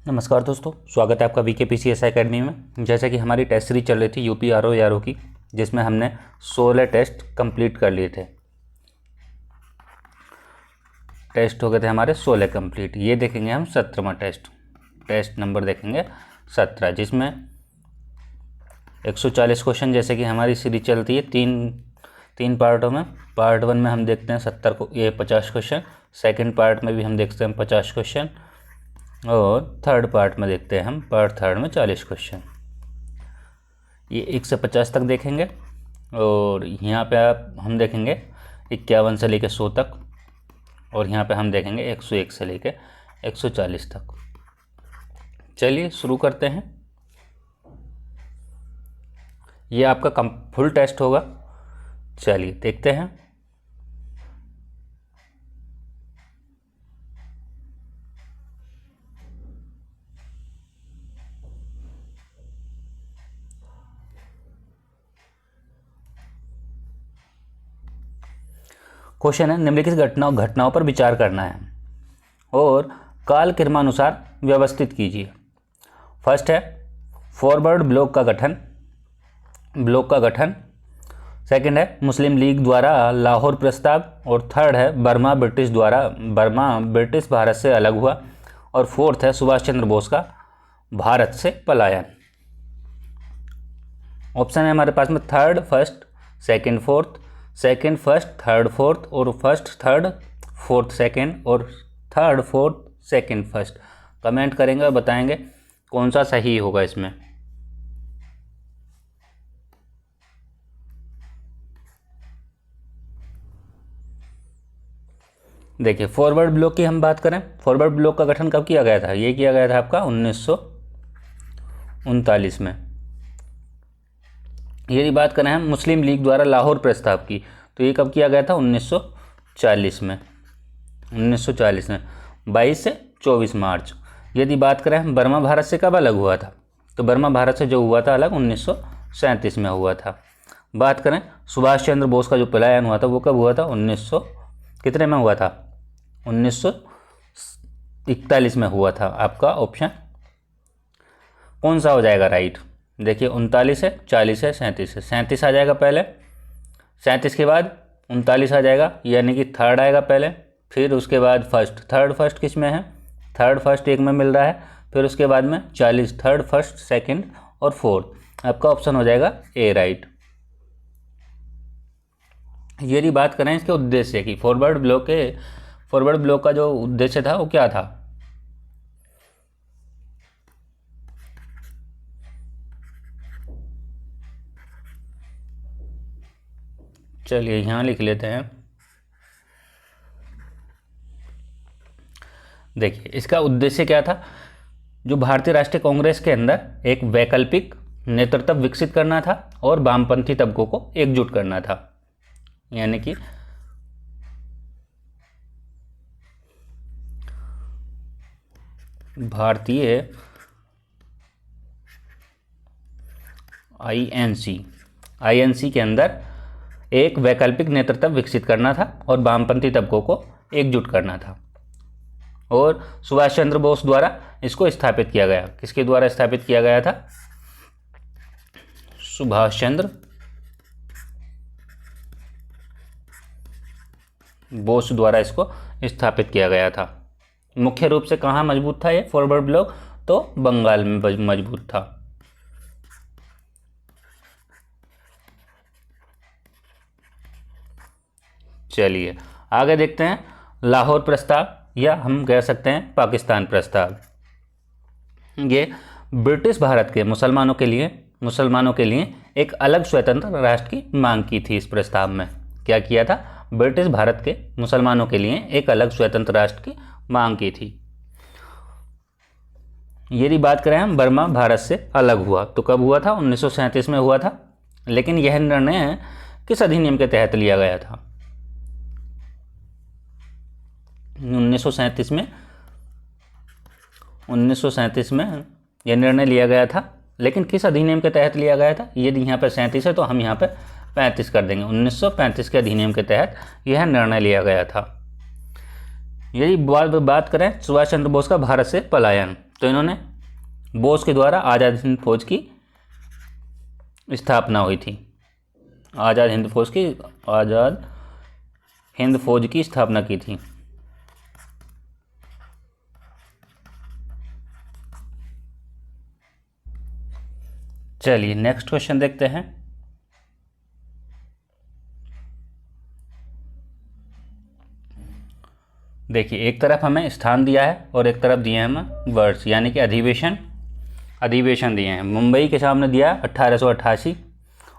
नमस्कार दोस्तों, स्वागत है आपका वीके पीसीएस एकेडमी में। जैसा कि हमारी टेस्ट सीरीज चल रही थी यूपी आरओ की, जिसमें हमने 16 टेस्ट कंप्लीट कर लिए थे। टेस्ट हो गए थे हमारे 16 कंप्लीट। ये देखेंगे हम 17वां टेस्ट नंबर देखेंगे 17, जिसमें 140 क्वेश्चन। जैसे कि हमारी सीरीज चलती है तीन पार्टों में। पार्ट 1 में हम देखते हैं 50 क्वेश्चन, सेकेंड पार्ट में भी हम देखते हैं 50 क्वेश्चन, और थर्ड पार्ट में देखते हैं हम पार्ट थर्ड में 40 क्वेश्चन। ये 1 से 50 तक देखेंगे, और यहाँ पे हम देखेंगे 51 से लेकर 100 तक, और यहाँ पे हम देखेंगे 101 से लेकर 140 तक। चलिए शुरू करते हैं। ये आपका फुल टेस्ट होगा। चलिए देखते हैं। क्वेश्चन है, निम्नलिखित घटनाओं पर विचार करना है और काल क्रमानुसार व्यवस्थित कीजिए। फर्स्ट है फॉरवर्ड ब्लॉक का गठन। सेकंड है मुस्लिम लीग द्वारा लाहौर प्रस्ताव, और थर्ड है बर्मा ब्रिटिश भारत से अलग हुआ, और फोर्थ है सुभाष चंद्र बोस का भारत से पलायन। ऑप्शन है हमारे पास में third first, second fourth, second first, third fourth, और फर्स्ट थर्ड, फोर्थ सेकंड, और third fourth, second first. Comment करेंगे और बताएंगे कौन सा सही होगा इसमें। देखिए, फॉरवर्ड ब्लॉक की हम बात करें, फॉरवर्ड ब्लॉक का गठन कब किया गया था? ये किया गया था आपका 1939 में। यदि बात करें हम मुस्लिम लीग द्वारा लाहौर प्रस्ताव की, तो ये कब किया गया था? 1940 में। 22 से 24 मार्च। यदि बात करें हम बर्मा भारत से कब अलग हुआ था, तो बर्मा भारत से जो हुआ था अलग 1937 में हुआ था। बात करें सुभाष चंद्र बोस का जो पलायन हुआ था वो कब हुआ था? 1900 कितने में हुआ था? 1941 में हुआ था। आपका ऑप्शन कौन सा हो जाएगा राइट? देखिए 39 है, 40 है, 37 है। 37 आ जाएगा पहले, 37 के बाद 39 आ जाएगा, यानी कि थर्ड आएगा पहले, फिर उसके बाद फर्स्ट। थर्ड फर्स्ट किस में है? थर्ड फर्स्ट एक में मिल रहा है, फिर उसके बाद में 40, थर्ड फर्स्ट सेकंड और फोर्थ। आपका ऑप्शन हो जाएगा ए राइट। यदि बात करें इसके उद्देश्य की, फॉरवर्ड ब्लॉक का जो उद्देश्य था वो क्या था? चलिए यहाँ लिख लेते हैं। देखिए इसका उद्देश्य क्या था? जो भारतीय राष्ट्रीय कांग्रेस के अंदर एक वैकल्पिक नेतृत्व विकसित करना था और वामपंथी तबकों को एकजुट करना था। यानी कि भारतीय आईएनसी के अंदर एक वैकल्पिक नेतृत्व विकसित करना था और वामपंथी तबकों को एकजुट करना था, और सुभाष चंद्र बोस द्वारा इसको स्थापित किया गया। किसके द्वारा स्थापित किया गया था? सुभाष चंद्र बोस द्वारा इसको स्थापित किया गया था। मुख्य रूप से कहाँ मजबूत था ये फॉरवर्ड ब्लॉक? तो बंगाल में मजबूत था। चलिए आगे देखते हैं। लाहौर प्रस्ताव, या हम कह सकते हैं पाकिस्तान प्रस्ताव, ये ब्रिटिश भारत के मुसलमानों के लिए एक अलग स्वतंत्र राष्ट्र की मांग की थी। इस प्रस्ताव में क्या किया था? ब्रिटिश भारत के मुसलमानों के लिए एक अलग स्वतंत्र राष्ट्र की मांग की थी। यदि बात करें हम बर्मा भारत से अलग हुआ, तो कब हुआ था? 1937 में हुआ था। लेकिन यह निर्णय किस अधिनियम के तहत लिया गया था? 1937 में यह निर्णय लिया गया था, लेकिन किस अधिनियम के तहत लिया गया था? यदि यहाँ पर 37 है तो हम यहाँ पर 35 कर देंगे। 1935 के अधिनियम के तहत यह निर्णय लिया गया था। यदि बात करें सुभाष चंद्र बोस का भारत से पलायन, तो इन्होंने बोस के द्वारा आज़ाद हिंद फौज की स्थापना हुई थी। आज़ाद हिंद फौज की स्थापना की थी। चलिए नेक्स्ट क्वेश्चन देखते हैं। देखिए, एक तरफ हमें स्थान दिया है और एक तरफ दिए हैं हमें वर्ष, यानी कि अधिवेशन दिए हैं। मुंबई के सामने दिया 1888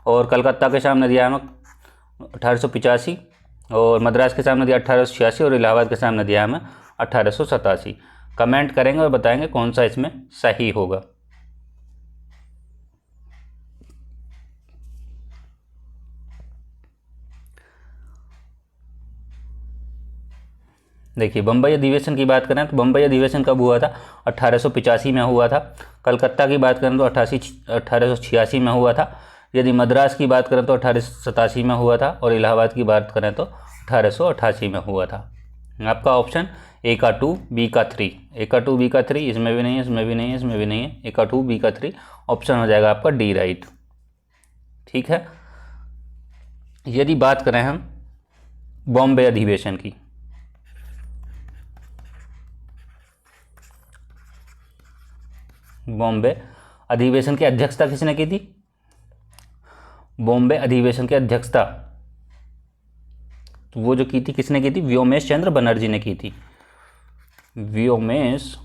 और कलकत्ता के सामने दिया हमें 1885 और मद्रास के सामने दिया 1886 और इलाहाबाद के सामने दिया हमें 1887। कमेंट करेंगे और बताएंगे कौन सा इसमें सही होगा। देखिए, बम्बई अधिवेशन की बात करें तो बम्बई अधिवेशन कब हुआ था? 1885 में हुआ था। कलकत्ता की बात करें तो 1886 में हुआ था। यदि मद्रास की बात करें तो 1887 में हुआ था और इलाहाबाद की बात करें तो 1888 में हुआ था। आपका ऑप्शन ए का 2, बी का 3, ए का 2, बी का 3, इसमें भी नहीं है, इसमें भी नहीं है, इसमें भी नहीं है, ए का 2, बी का 3, ऑप्शन हो जाएगा आपका डी राइट। ठीक है। यदि बात करें हम बॉम्बे अधिवेशन की, बॉम्बे अधिवेशन की अध्यक्षता किसने की थी? बॉम्बे अधिवेशन की अध्यक्षता तो वो जो की थी, किसने की थी? व्योमेश चंद्र बनर्जी ने की थी। व्योमेश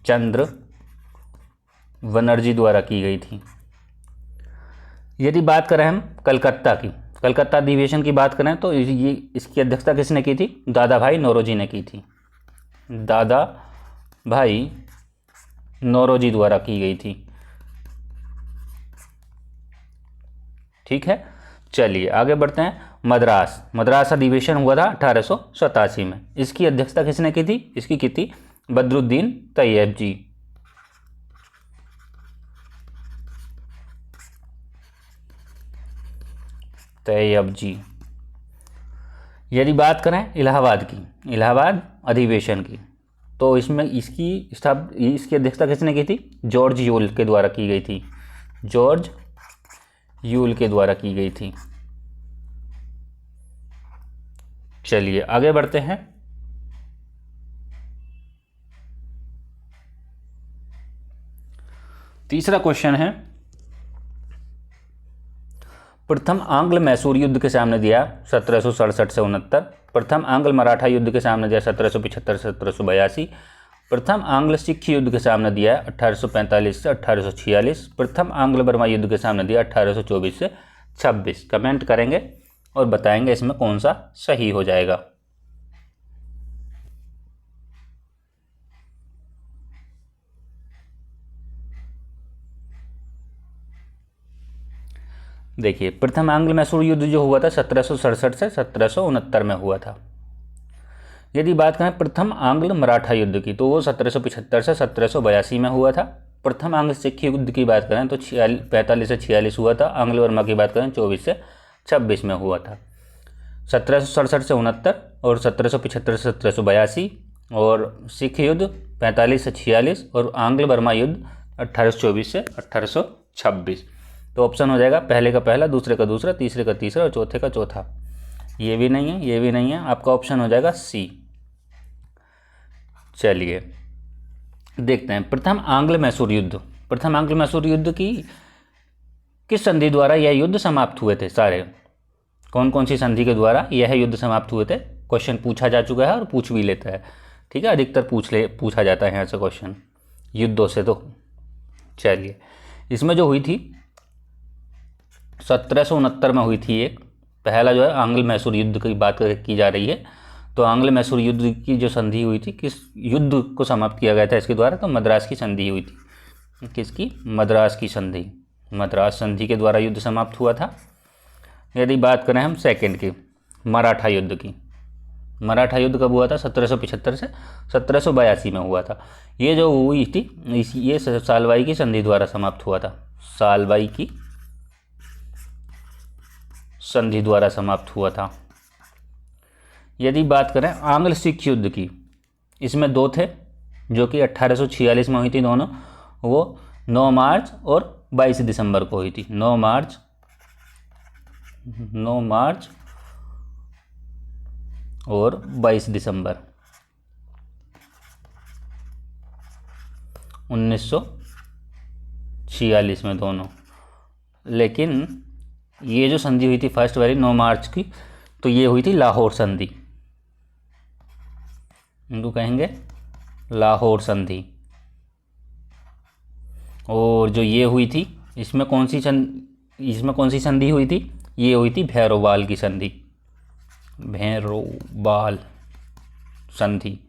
चंद्र बनर्जी द्वारा की गई थी। यदि बात करें हम कलकत्ता की, कलकत्ता अधिवेशन की बात करें तो ये इसकी अध्यक्षता किसने की थी? दादा भाई नौरोजी ने की थी। दादा भाई नौरोजी द्वारा की गई थी। ठीक है। चलिए आगे बढ़ते हैं। मद्रास अधिवेशन हुआ था 1887 में। इसकी अध्यक्षता किसने की थी? इसकी की थी बदरुद्दीन तैयब जी। यदि बात करें इलाहाबाद की, इलाहाबाद अधिवेशन की, तो इसमें इसकी अध्यक्षता किसने की थी? जॉर्ज यूल के द्वारा की गई थी। जॉर्ज यूल के द्वारा की गई थी। चलिए आगे बढ़ते हैं। तीसरा क्वेश्चन है, प्रथम आंग्ल मैसूर युद्ध के सामने दिया 1767 से 69, प्रथम आंग्ल मराठा युद्ध के सामने दिया 1775 से 1782, प्रथम आंग्ल सिख युद्ध के सामने दिया 1845 से 1846, प्रथम आंग्ल बर्मा युद्ध के सामने दिया 1824 से 26। कमेंट करेंगे और बताएंगे इसमें कौन सा सही हो जाएगा। देखिए, प्रथम आंग्ल मैसूर युद्ध जो हुआ था 1767 से 1769 में हुआ था। यदि बात करें प्रथम आंग्ल मराठा युद्ध की, तो वो 1775 से 1782 में हुआ था। प्रथम आंग्ल सिख युद्ध की बात करें तो 45 से 46 हुआ था। आंग्ल वर्मा की बात करें 24 से 26 में हुआ था। 1767 से 69 और 1775 से 1782 और सिख युद्ध 45 से 46 और आंग्ल बर्मा युद्ध 1824 से 1826। तो ऑप्शन हो जाएगा पहले का पहला, दूसरे का दूसरा, तीसरे का तीसरा और चौथे का चौथा। ये भी नहीं है, ये भी नहीं है, आपका ऑप्शन हो जाएगा सी। चलिए देखते हैं प्रथम आंग्ल मैसूर युद्ध। प्रथम आंग्ल मैसूर युद्ध की किस संधि द्वारा यह युद्ध समाप्त हुए थे? सारे कौन कौन सी संधि के द्वारा यह युद्ध समाप्त हुए थे? क्वेश्चन पूछा जा चुका है और पूछ भी लेता है। ठीक है, अधिकतर पूछा जाता है यहाँ से क्वेश्चन युद्धों से। तो चलिए, इसमें जो हुई थी 1769 में हुई थी एक, पहला जो है आंग्ल मैसूर युद्ध की बात की जा रही है। तो आंग्ल मैसूर युद्ध की जो संधि हुई थी, किस युद्ध को समाप्त किया गया था इसके द्वारा? तो मद्रास की संधि हुई थी। किसकी? मद्रास की संधि। मद्रास संधि के द्वारा युद्ध समाप्त हुआ था। यदि बात करें हम सेकंड की, मराठा युद्ध की, मराठा युद्ध कब हुआ था? 1775 से 1782 में हुआ था। ये जो हुई थी ये सालवाई की संधि द्वारा समाप्त हुआ था। सालवाई की संधि द्वारा समाप्त हुआ था। यदि बात करें आंग्ल सिख युद्ध की, इसमें दो थे जो कि 1846 में हुई थी दोनों, वो 9 मार्च और 22 दिसंबर को हुई थी। 9 मार्च और 22 दिसंबर 1946 में दोनों। लेकिन ये जो संधि हुई थी फर्स्ट वाली 9 मार्च की, तो ये हुई थी लाहौर संधि, इनको कहेंगे लाहौर संधि। और जो ये हुई थी इसमें कौन सी संधि हुई थी? ये हुई थी भैरोवाल की संधि, भैरोवाल संधि।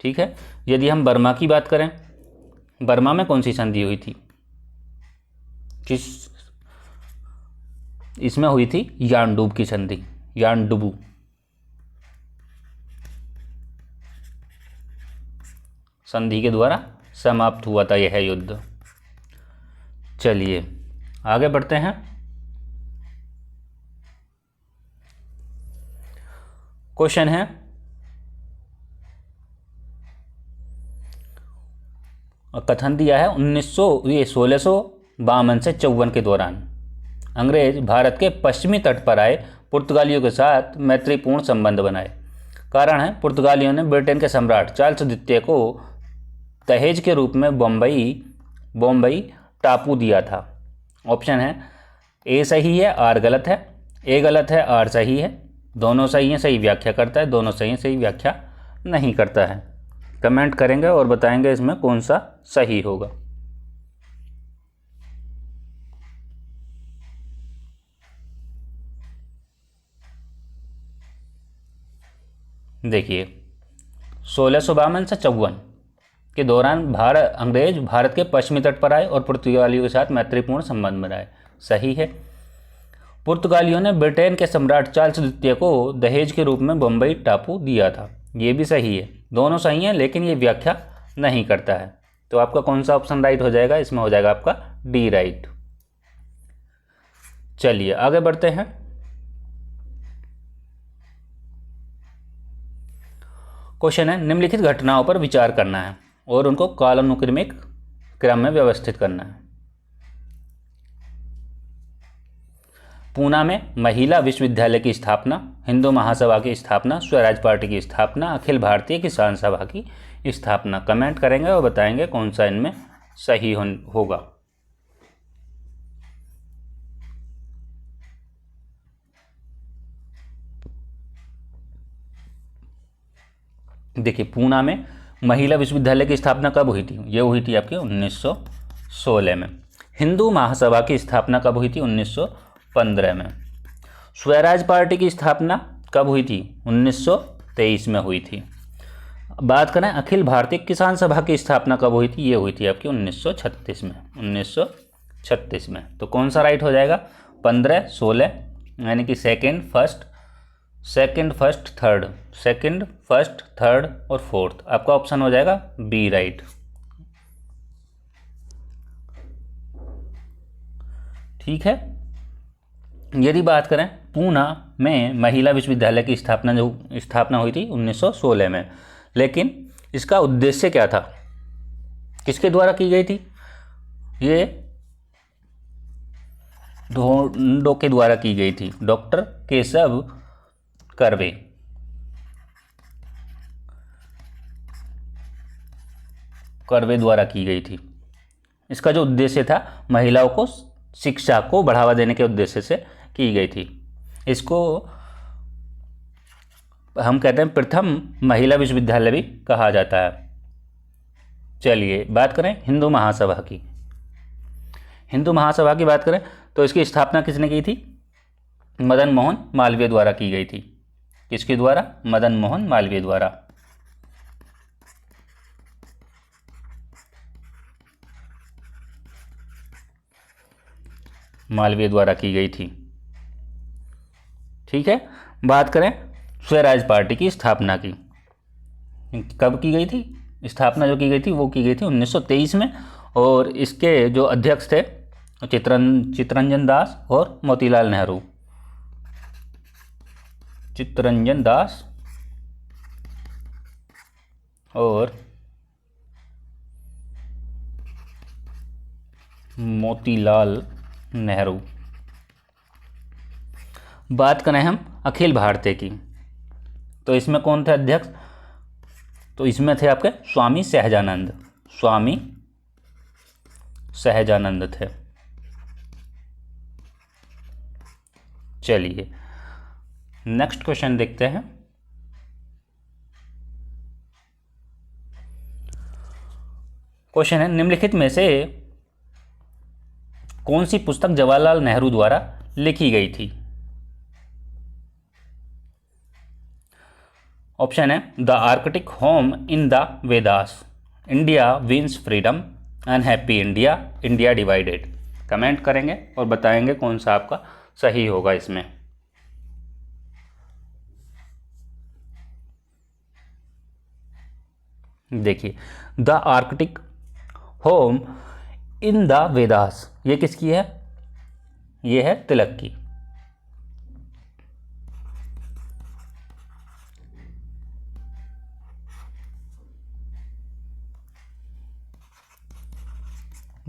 ठीक है। यदि हम बर्मा की बात करें, बर्मा में कौन सी संधि हुई थी? इसमें हुई थी यानडूब की संधि, यानडुबू। संधि के द्वारा समाप्त हुआ था यह युद्ध। चलिए आगे बढ़ते हैं। क्वेश्चन है, कथन दिया है 1652 से 54 के दौरान अंग्रेज भारत के पश्चिमी तट पर आए, पुर्तगालियों के साथ मैत्रीपूर्ण संबंध बनाए। कारण है, पुर्तगालियों ने ब्रिटेन के सम्राट चार्ल्स द्वितीय को दहेज के रूप में बॉम्बई टापू दिया था। ऑप्शन है ए सही है, आर गलत है, ए गलत है, आर सही है, दोनों सही हैं, सही व्याख्या करता है, दोनों सही हैं, सही व्याख्या नहीं करता है। कमेंट करेंगे और बताएंगे इसमें कौन सा सही होगा। देखिए 1652 से 54 के दौरान अंग्रेज भारत के पश्चिमी तट पर आए और पुर्तगालियों के साथ मैत्रीपूर्ण संबंध बनाए। सही है। पुर्तगालियों ने ब्रिटेन के सम्राट चार्ल्स द्वितीय को दहेज के रूप में बम्बई टापू दिया था। ये भी सही है। दोनों सही हैं, लेकिन ये व्याख्या नहीं करता है। तो आपका कौन सा ऑप्शन राइट हो जाएगा? इसमें हो जाएगा आपका डी राइट। चलिए आगे बढ़ते हैं। क्वेश्चन है, निम्नलिखित घटनाओं पर विचार करना है और उनको कालानुक्रमिक क्रम में व्यवस्थित करना है। पूना में महिला विश्वविद्यालय की स्थापना, हिंदू महासभा की स्थापना, स्वराज पार्टी की स्थापना, अखिल भारतीय किसान सभा की स्थापना। कमेंट करेंगे और बताएंगे कौन सा इनमें सही होगा। देखिए पूना में महिला विश्वविद्यालय की स्थापना कब हुई थी? ये हुई थी आपकी 1916 में। हिंदू महासभा की स्थापना कब हुई थी? 1915 में। स्वराज पार्टी की स्थापना कब हुई थी? 1923 में हुई थी। बात करें अखिल भारतीय किसान सभा की स्थापना कब हुई थी? ये हुई थी आपकी 1936 में। 1936 में। तो कौन सा राइट हो जाएगा? 15, 16 यानी कि सेकंड, फर्स्ट, थर्ड और फोर्थ। आपका ऑप्शन हो जाएगा बी राइट। ठीक है। यदि बात करें पूना में महिला विश्वविद्यालय की स्थापना हुई थी 1916 में, लेकिन इसका उद्देश्य क्या था? किसके द्वारा की गई थी? ये ढोंडो के द्वारा की गई थी, डॉक्टर केशव कर्वे द्वारा की गई थी। इसका जो उद्देश्य था महिलाओं को शिक्षा को बढ़ावा देने के उद्देश्य से की गई थी। इसको हम कहते हैं प्रथम महिला विश्वविद्यालय भी कहा जाता है। चलिए बात करें हिंदू महासभा की। हिंदू महासभा की बात करें तो इसकी स्थापना किसने की थी? मदन मोहन मालवीय द्वारा की गई थी। किसके द्वारा? मदन मोहन मालवीय द्वारा। मालवीय द्वारा की गई थी। ठीक है। बात करें स्वराज पार्टी की स्थापना की, कब की गई थी? स्थापना जो की गई थी वो की गई थी 1923 में, और इसके जो अध्यक्ष थे चित्तरंजन दास और मोतीलाल नेहरू। चित्तरंजन दास और मोतीलाल नेहरू। बात करें हम अखिल भारतीय की, तो इसमें कौन थे अध्यक्ष? तो इसमें थे आपके स्वामी सहजानंद, स्वामी सहजानंद थे। चलिए नेक्स्ट क्वेश्चन देखते हैं। क्वेश्चन है, निम्नलिखित में से कौन सी पुस्तक जवाहरलाल नेहरू द्वारा लिखी गई थी? ऑप्शन है the arctic home in the Vedas, India wins freedom, unhappy India, India divided. Comment करेंगे और बताएंगे कौन सा आपका सही होगा इसमें। देखिए, the arctic home in the Vedas, ये किसकी है? ये है तिलक की।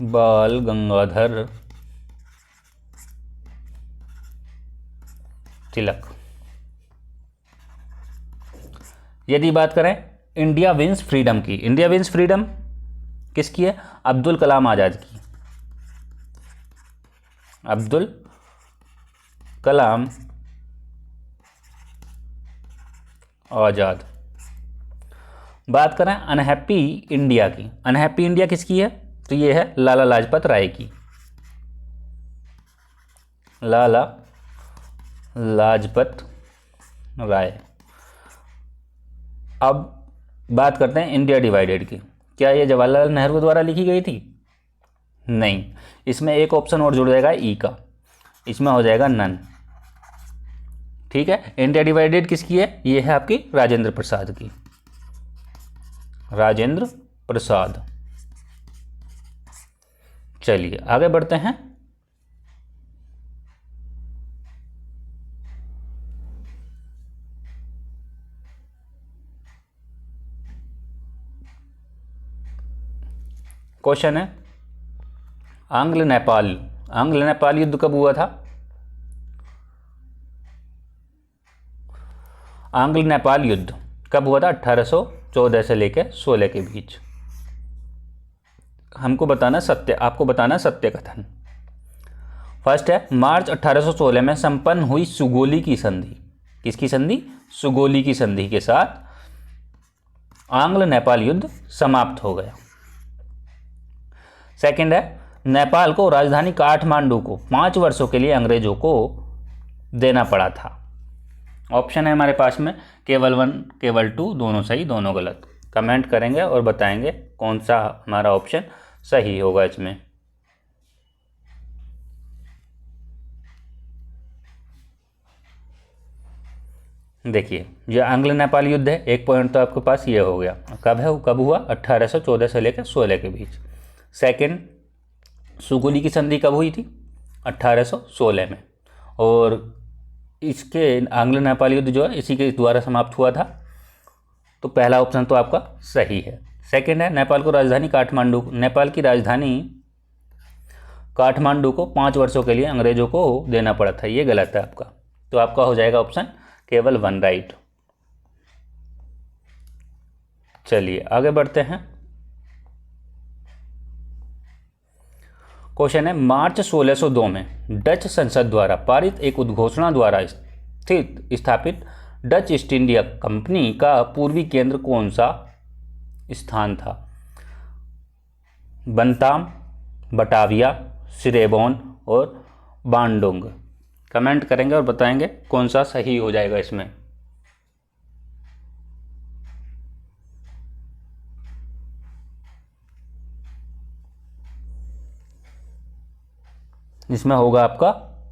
बाल गंगाधर तिलक। यदि बात करें इंडिया विंस फ्रीडम की, इंडिया विंस फ्रीडम किसकी है? अब्दुल कलाम आज़ाद की। अब्दुल कलाम आज़ाद। बात करें अनहैप्पी इंडिया की, अनहैप्पी इंडिया किसकी है? तो ये है लाला लाजपत राय की, लाला लाजपत राय। अब बात करते हैं इंडिया डिवाइडेड की, क्या ये जवाहरलाल नेहरू द्वारा लिखी गई थी? नहीं, इसमें एक ऑप्शन और जुड़ जाएगा ई का, इसमें हो जाएगा नन। ठीक है, इंडिया डिवाइडेड किसकी है? ये है आपकी राजेंद्र प्रसाद की, राजेंद्र प्रसाद। चलिए आगे बढ़ते हैं। क्वेश्चन है, आंग्ल नेपाल युद्ध कब हुआ था? आंग्ल नेपाल युद्ध कब हुआ था? 1814 से लेकर 16 के बीच। हमको बताना सत्य, आपको बताना सत्य कथन। फर्स्ट है, मार्च 1816 में संपन्न हुई सुगोली की संधि, किसकी संधि? सुगोली की संधि के साथ आंग्ल नेपाल युद्ध समाप्त हो गया। सेकंड है, नेपाल को राजधानी काठमांडू को 5 वर्षों के लिए अंग्रेजों को देना पड़ा था। ऑप्शन है हमारे पास में केवल 1 केवल 2, दोनों सही दोनों गलत। कमेंट करेंगे और बताएंगे कौन सा हमारा ऑप्शन सही होगा इसमें। देखिए, ये आंग्ल नेपाल युद्ध है, 1 पॉइंट तो आपके पास ये हो गया। कब हुआ? 1814 से लेकर 16 के बीच। सेकंड, सुगोली की संधि कब हुई थी? 1816 में। और इसके आंग्ल नेपाल युद्ध जो है इसी के द्वारा समाप्त हुआ था। तो पहला ऑप्शन तो आपका सही है। सेकंड है, नेपाल को राजधानी काठमांडू, नेपाल की राजधानी काठमांडू को 5 वर्षों के लिए अंग्रेजों को देना पड़ा था, ये गलत है आपका। तो आपका हो जाएगा ऑप्शन केवल 1 राइट। चलिए आगे बढ़ते हैं। क्वेश्चन है, मार्च 1602 में डच संसद द्वारा पारित एक उद्घोषणा द्वारा स्थापित डच ईस्ट इंडिया कंपनी का पूर्वी केंद्र कौन सा स्थान था? बनताम, बटाविया, सिरेबोन और बांडोंग। कमेंट करेंगे और बताएंगे कौन सा सही हो जाएगा इसमें। इसमें होगा आपका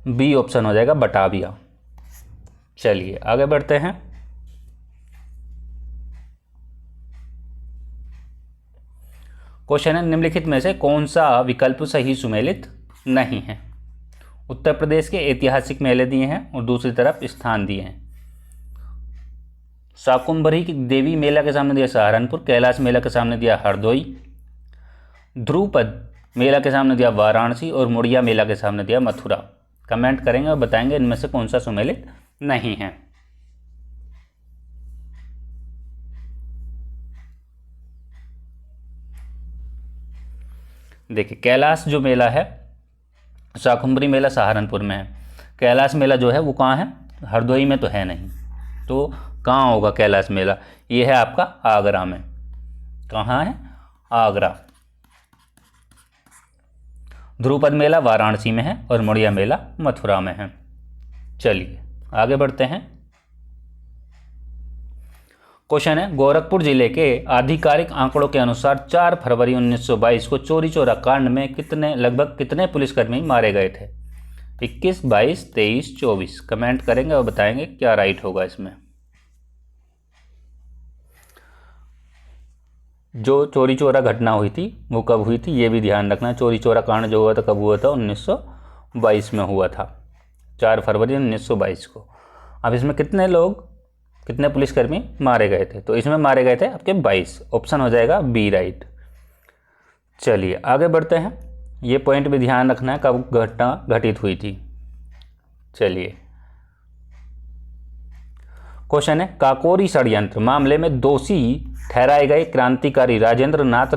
बी ऑप्शन हो जाएगा, बटाविया। चलिए आगे बढ़ते हैं। क्वेश्चन है, निम्नलिखित में से कौन सा विकल्प सही सुमेलित नहीं है? उत्तर प्रदेश के ऐतिहासिक मेले दिए हैं और दूसरी तरफ स्थान दिए हैं। शाकुंभरी की देवी मेला के सामने दिया सहारनपुर, कैलाश मेला के सामने दिया हरदोई, ध्रुपद मेला के सामने दिया वाराणसी और मुड़िया मेला के सामने दिया मथुरा। कमेंट करेंगे और बताएंगे इनमें से कौन सा सुमेलित नहीं है। देखिए कैलाश जो मेला है, शाकुंभरी मेला सहारनपुर में है, कैलाश मेला जो है वो कहाँ है, हरदोई में तो है नहीं, तो कहाँ होगा कैलाश मेला, ये है आपका आगरा में। कहाँ है, आगरा। ध्रुपद मेला वाराणसी में है और मुड़िया मेला मथुरा में है। चलिए आगे बढ़ते हैं। क्वेश्चन है, गोरखपुर जिले के आधिकारिक आंकड़ों के अनुसार 4 फरवरी 1922 को चोरी चोरा कांड में लगभग कितने पुलिसकर्मी मारे गए थे? 21, 22, 23, 24। कमेंट करेंगे और बताएंगे क्या राइट होगा इसमें। जो चोरी चोरा घटना हुई थी वो कब हुई थी ये भी ध्यान रखना। चोरी चोरा कांड जो हुआ था कब हुआ था, 1922 में हुआ था, 4 फरवरी 1922 को। अब इसमें कितने पुलिसकर्मी मारे गए थे? तो इसमें मारे गए थे आपके 22। ऑप्शन हो जाएगा बी राइट। चलिए आगे बढ़ते हैं। ये पॉइंट भी ध्यान रखना है कब घटना घटित हुई थी। चलिए क्वेश्चन है, काकोरी षड्यंत्र मामले में दोषी ठहराए गए क्रांतिकारी राजेंद्र नाथ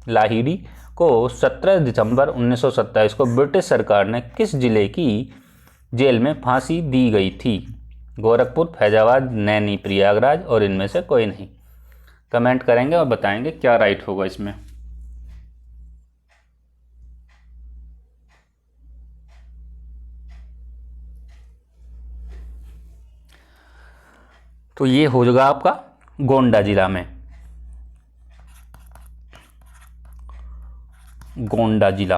लाहिड़ी को 17 दिसंबर 1927 को ब्रिटिश सरकार ने किस जिले की जेल में फांसी दी गई थी? गोरखपुर, फैजाबाद, नैनी, प्रयागराज और इनमें से कोई नहीं। कमेंट करेंगे और बताएंगे क्या राइट होगा इसमें। तो ये हो जाएगा आपका गोंडा जिला में, गोंडा जिला।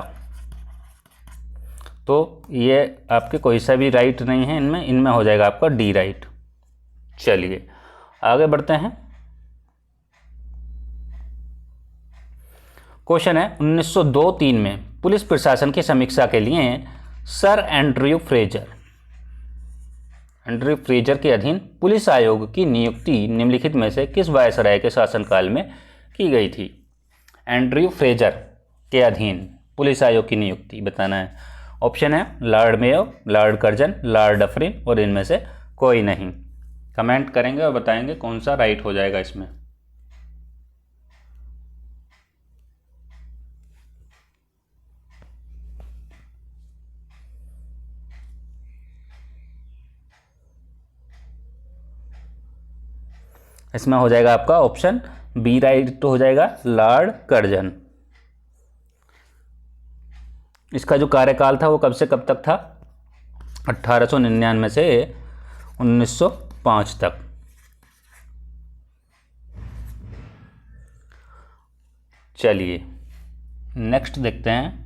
तो ये आपके कोई सा भी राइट नहीं है इनमें हो जाएगा आपका डी राइट। चलिए आगे बढ़ते हैं। क्वेश्चन है, 1902-03 में पुलिस प्रशासन की समीक्षा के लिए सर एंड्रयू फ्रेजर के अधीन पुलिस आयोग की नियुक्ति निम्नलिखित में से किस वायसराय के शासनकाल में की गई थी? एंड्रयू फ्रेजर के अधीन पुलिस आयोग की नियुक्ति बताना है। ऑप्शन है Lord Mayo, Lord Curzon, Lord Dufferin और इनमें से कोई नहीं। कमेंट करेंगे और बताएंगे कौन सा राइट हो जाएगा इसमें। इसमें हो जाएगा आपका ऑप्शन बी राइट हो जाएगा, लॉर्ड कर्जन। इसका जो कार्यकाल था वो कब से कब तक था? 1899 से 1905 तक। चलिए नेक्स्ट देखते हैं।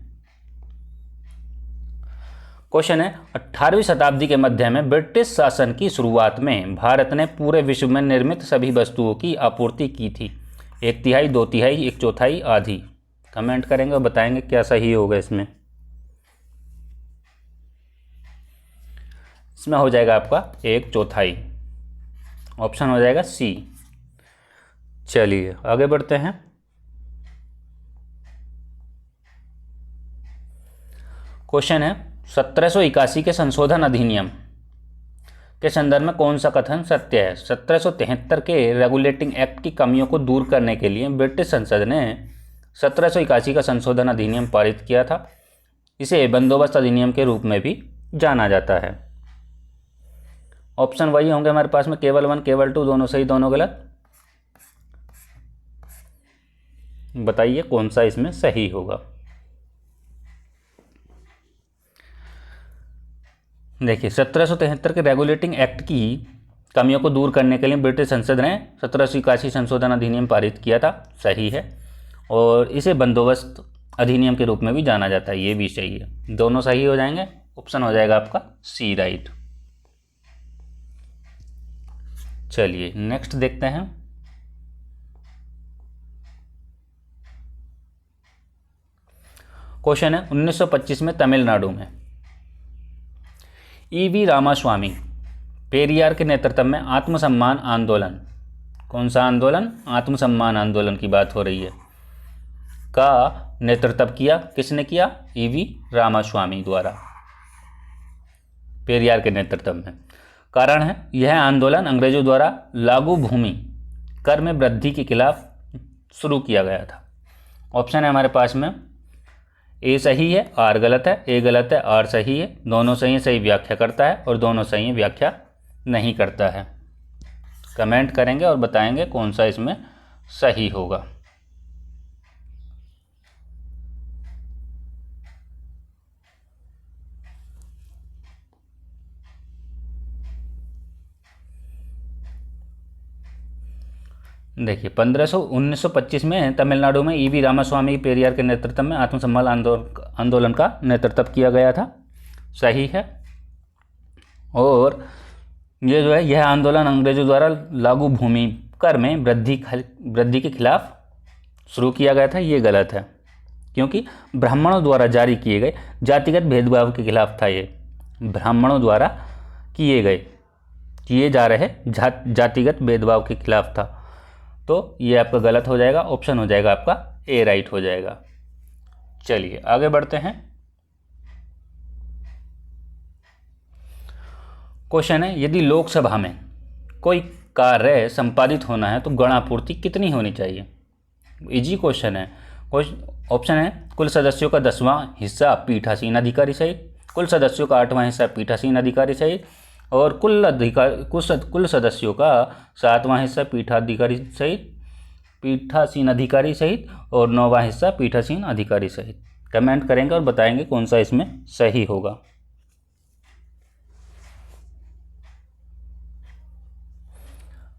क्वेश्चन है, 18वीं शताब्दी के मध्य में ब्रिटिश शासन की शुरुआत में भारत ने पूरे विश्व में निर्मित सभी वस्तुओं की आपूर्ति की थी। 1/3, 2/3, 1/4, आधी। कमेंट करेंगे और बताएंगे क्या सही होगा इसमें। इसमें हो जाएगा आपका 1/4। ऑप्शन हो जाएगा सी। चलिए आगे बढ़ते हैं। क्वेश्चन है, 1781 के संशोधन अधिनियम के संदर्भ में कौन सा कथन सत्य है? 1773 के रेगुलेटिंग एक्ट की कमियों को दूर करने के लिए ब्रिटिश संसद ने 1781 का संशोधन अधिनियम पारित किया था। इसे बंदोबस्त अधिनियम के रूप में भी जाना जाता है। ऑप्शन वही होंगे हमारे पास में, केवल 1, केवल 2, दोनों सही दोनों गलत। बताइए कौन सा इसमें सही होगा। देखिए 1773 के रेगुलेटिंग एक्ट की कमियों को दूर करने के लिए ब्रिटिश संसद ने 1781 संशोधन अधिनियम पारित किया था, सही है। और इसे बंदोबस्त अधिनियम के रूप में भी जाना जाता है, ये भी सही है। दोनों सही हो जाएंगे। ऑप्शन हो जाएगा आपका सी राइट। चलिए नेक्स्ट देखते हैं। क्वेश्चन है, 1925 में तमिलनाडु में ईवी रामास्वामी पेरियार के नेतृत्व में आत्मसम्मान आंदोलन, कौन सा आंदोलन? आत्मसम्मान आंदोलन की बात हो रही है, का नेतृत्व किया, किसने किया? ईवी रामास्वामी द्वारा, पेरियार के नेतृत्व में। कारण है, यह आंदोलन अंग्रेजों द्वारा लागू भूमि कर में वृद्धि के खिलाफ शुरू किया गया था। ऑप्शन है हमारे पास में, ए सही है, आर गलत है, ए गलत है, आर सही है, दोनों सही है, सही व्याख्या करता है, और दोनों सही है, व्याख्या नहीं करता है। कमेंट करेंगे और बताएंगे कौन सा इसमें सही होगा। देखिए 1925 में तमिलनाडु में ईवी रामास्वामी पेरियार के नेतृत्व में आत्मसम्मान आंदोलन का नेतृत्व किया गया था, सही है। और ये जो है, यह आंदोलन अंग्रेजों द्वारा लागू भूमि कर में वृद्धि के खिलाफ शुरू किया गया था, ये गलत है, क्योंकि ब्राह्मणों द्वारा जारी किए गए जातिगत भेदभाव के खिलाफ था। ये ब्राह्मणों द्वारा किए जा रहे जातिगत भेदभाव के खिलाफ था, तो ये आपका गलत हो जाएगा, ऑप्शन हो जाएगा आपका ए राइट हो जाएगा। चलिए आगे बढ़ते हैं। क्वेश्चन है, यदि लोकसभा में कोई कार्य संपादित होना है तो गणापूर्ति कितनी होनी चाहिए? इजी क्वेश्चन है। ऑप्शन है, कुल सदस्यों का 10वां हिस्सा पीठासीन अधिकारी सहित, कुल सदस्यों का 8वां हिस्सा पीठासीन अधिकारी सहित, और कुल सदस्यों का 7वां हिस्सा पीठासीन अधिकारी सहित, और 9वां हिस्सा पीठासीन अधिकारी सहित। कमेंट करेंगे और बताएंगे कौन सा इसमें सही होगा।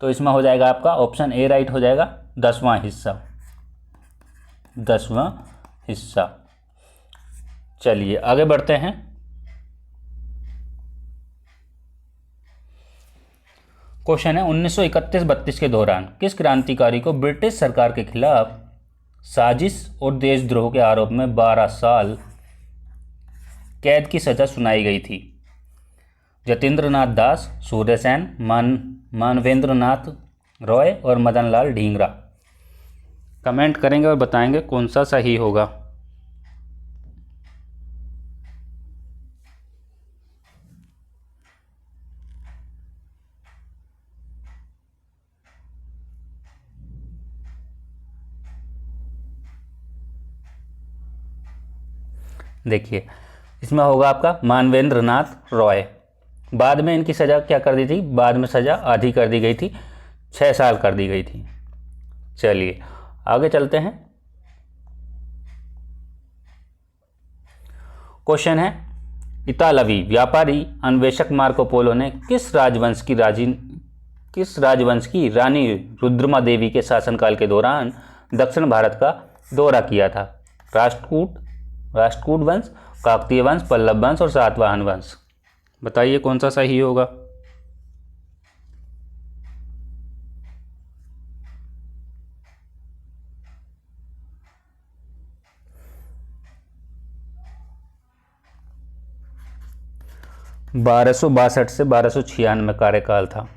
तो इसमें हो जाएगा आपका ऑप्शन ए राइट हो जाएगा, 10वां हिस्सा। चलिए आगे बढ़ते हैं। क्वेश्चन है, 1931-32 के दौरान किस क्रांतिकारी को ब्रिटिश सरकार के खिलाफ साजिश और देशद्रोह के आरोप में 12 साल कैद की सजा सुनाई गई थी? जतेंद्र नाथ दास, सूर्यसेन, मानवेंद्र नाथ रॉय और मदन लाल ढींगरा। कमेंट करेंगे और बताएंगे कौन सा सही होगा। देखिए इसमें होगा आपका मानवेंद्र नाथ रॉय। बाद में इनकी सज़ा क्या कर दी थी? बाद में सज़ा आधी कर दी गई थी, 6 साल कर दी गई थी। चलिए आगे चलते हैं। क्वेश्चन है, इतालवी व्यापारी अन्वेषक मार्को पोलो ने किस राजवंश की रानी रुद्रमा देवी के शासनकाल के दौरान दक्षिण भारत का दौरा किया था? राष्ट्रकूट वंश, काकतीय वंश, पल्लव वंश और सातवाहन वंश। बताइए कौन सा सही होगा। बारह सौ 62 से 1296 कार्यकाल था।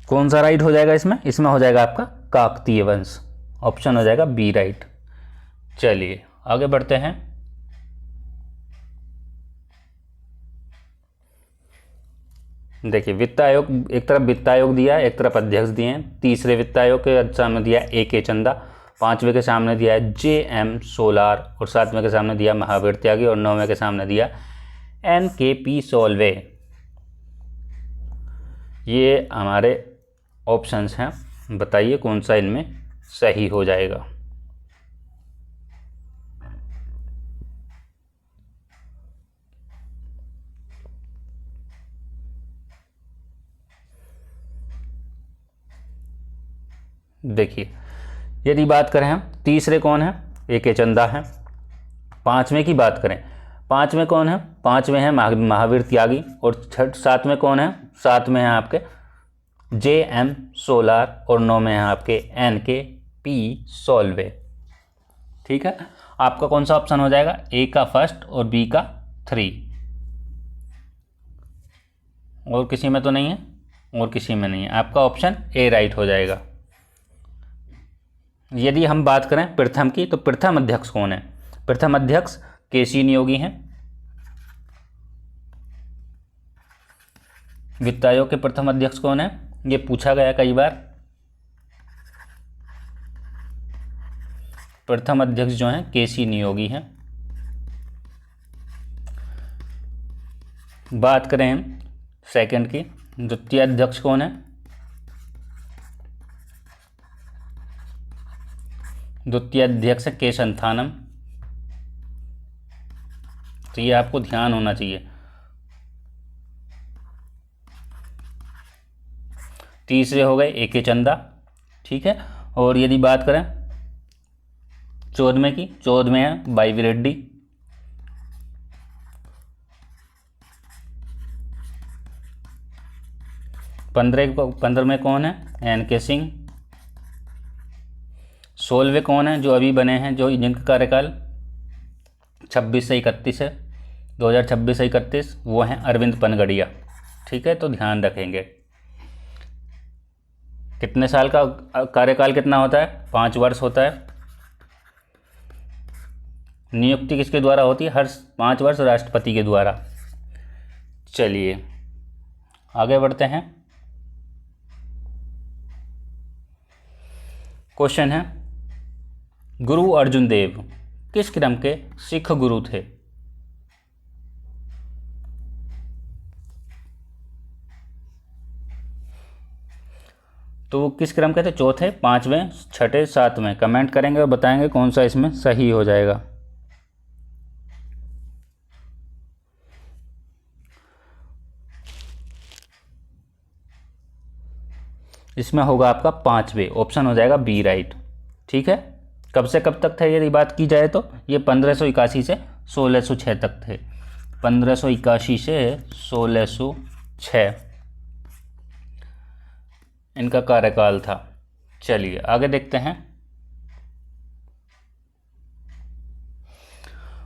कौन सा राइट हो जाएगा इसमें? इसमें हो जाएगा आपका काकतीय वंश, ऑप्शन हो जाएगा बी राइट। चलिए आगे बढ़ते हैं। देखिए वित्त आयोग, एक तरफ वित्त आयोग दिया है, एक तरफ अध्यक्ष दिए हैं। तीसरे वित्त आयोग के सामने दिया है ए के चंदा, 5वें के सामने दिया है जे एम सोलार, और 7वें के सामने दिया महावीर त्यागी, और 9वें के सामने दिया एन के पी सोलवे। ये हमारे ऑप्शंस हैं, बताइए कौन सा इनमें सही हो जाएगा। देखिए यदि बात करें हम, तीसरे कौन है? ए के चंदा है। 5वें की बात करें, 5वें कौन है? 5वें हैं महावीर त्यागी, और 7वें कौन है? 7वें हैं आपके जे एम सोलार, और 9वें हैं आपके एन के पी सोलवे। ठीक है, आपका कौन सा ऑप्शन हो जाएगा, ए का फर्स्ट और बी का 3। और किसी में तो नहीं है, और किसी में नहीं है, आपका ऑप्शन ए राइट हो जाएगा। यदि हम बात करें प्रथम की, तो प्रथम अध्यक्ष कौन है? प्रथम अध्यक्ष केसी नियोगी हैं। वित्त आयोग के प्रथम अध्यक्ष कौन है? ये पूछा गया कई बार। प्रथम अध्यक्ष जो हैं केसी नियोगी हैं। बात करें हम सेकंड की, द्वितीय अध्यक्ष कौन है? द्वितीय अध्यक्ष के संथानम। तो ये आपको ध्यान होना चाहिए। तीसरे हो गए ए के चंदा, ठीक है। और यदि बात करें 14वें की, 14वें है वाई वी रेड्डी। 15वें कौन है? एन के सिंह। 16वें कौन है जो अभी बने हैं, जो जिनका कार्यकाल 26 से 31 है, 2026 से 31, वो हैं अरविंद पनगड़िया, ठीक है। तो ध्यान रखेंगे। कितने साल का कार्यकाल कितना होता है? 5 वर्ष होता है। नियुक्ति किसके द्वारा होती है? हर 5 वर्ष राष्ट्रपति के द्वारा। चलिए आगे बढ़ते हैं। क्वेश्चन है, गुरु अर्जुन देव किस क्रम के सिख गुरु थे? तो वो किस क्रम के थे? चौथे, 5वें, 6ठे, 7वें। कमेंट करेंगे और बताएंगे कौन सा इसमें सही हो जाएगा। इसमें होगा आपका 5वें, ऑप्शन हो जाएगा बी राइट, ठीक है। कब से कब तक थे यदि बात की जाए तो ये 1581 से 1606 तक थे। 1581 से 1606 इनका कार्यकाल था। चलिए आगे देखते हैं।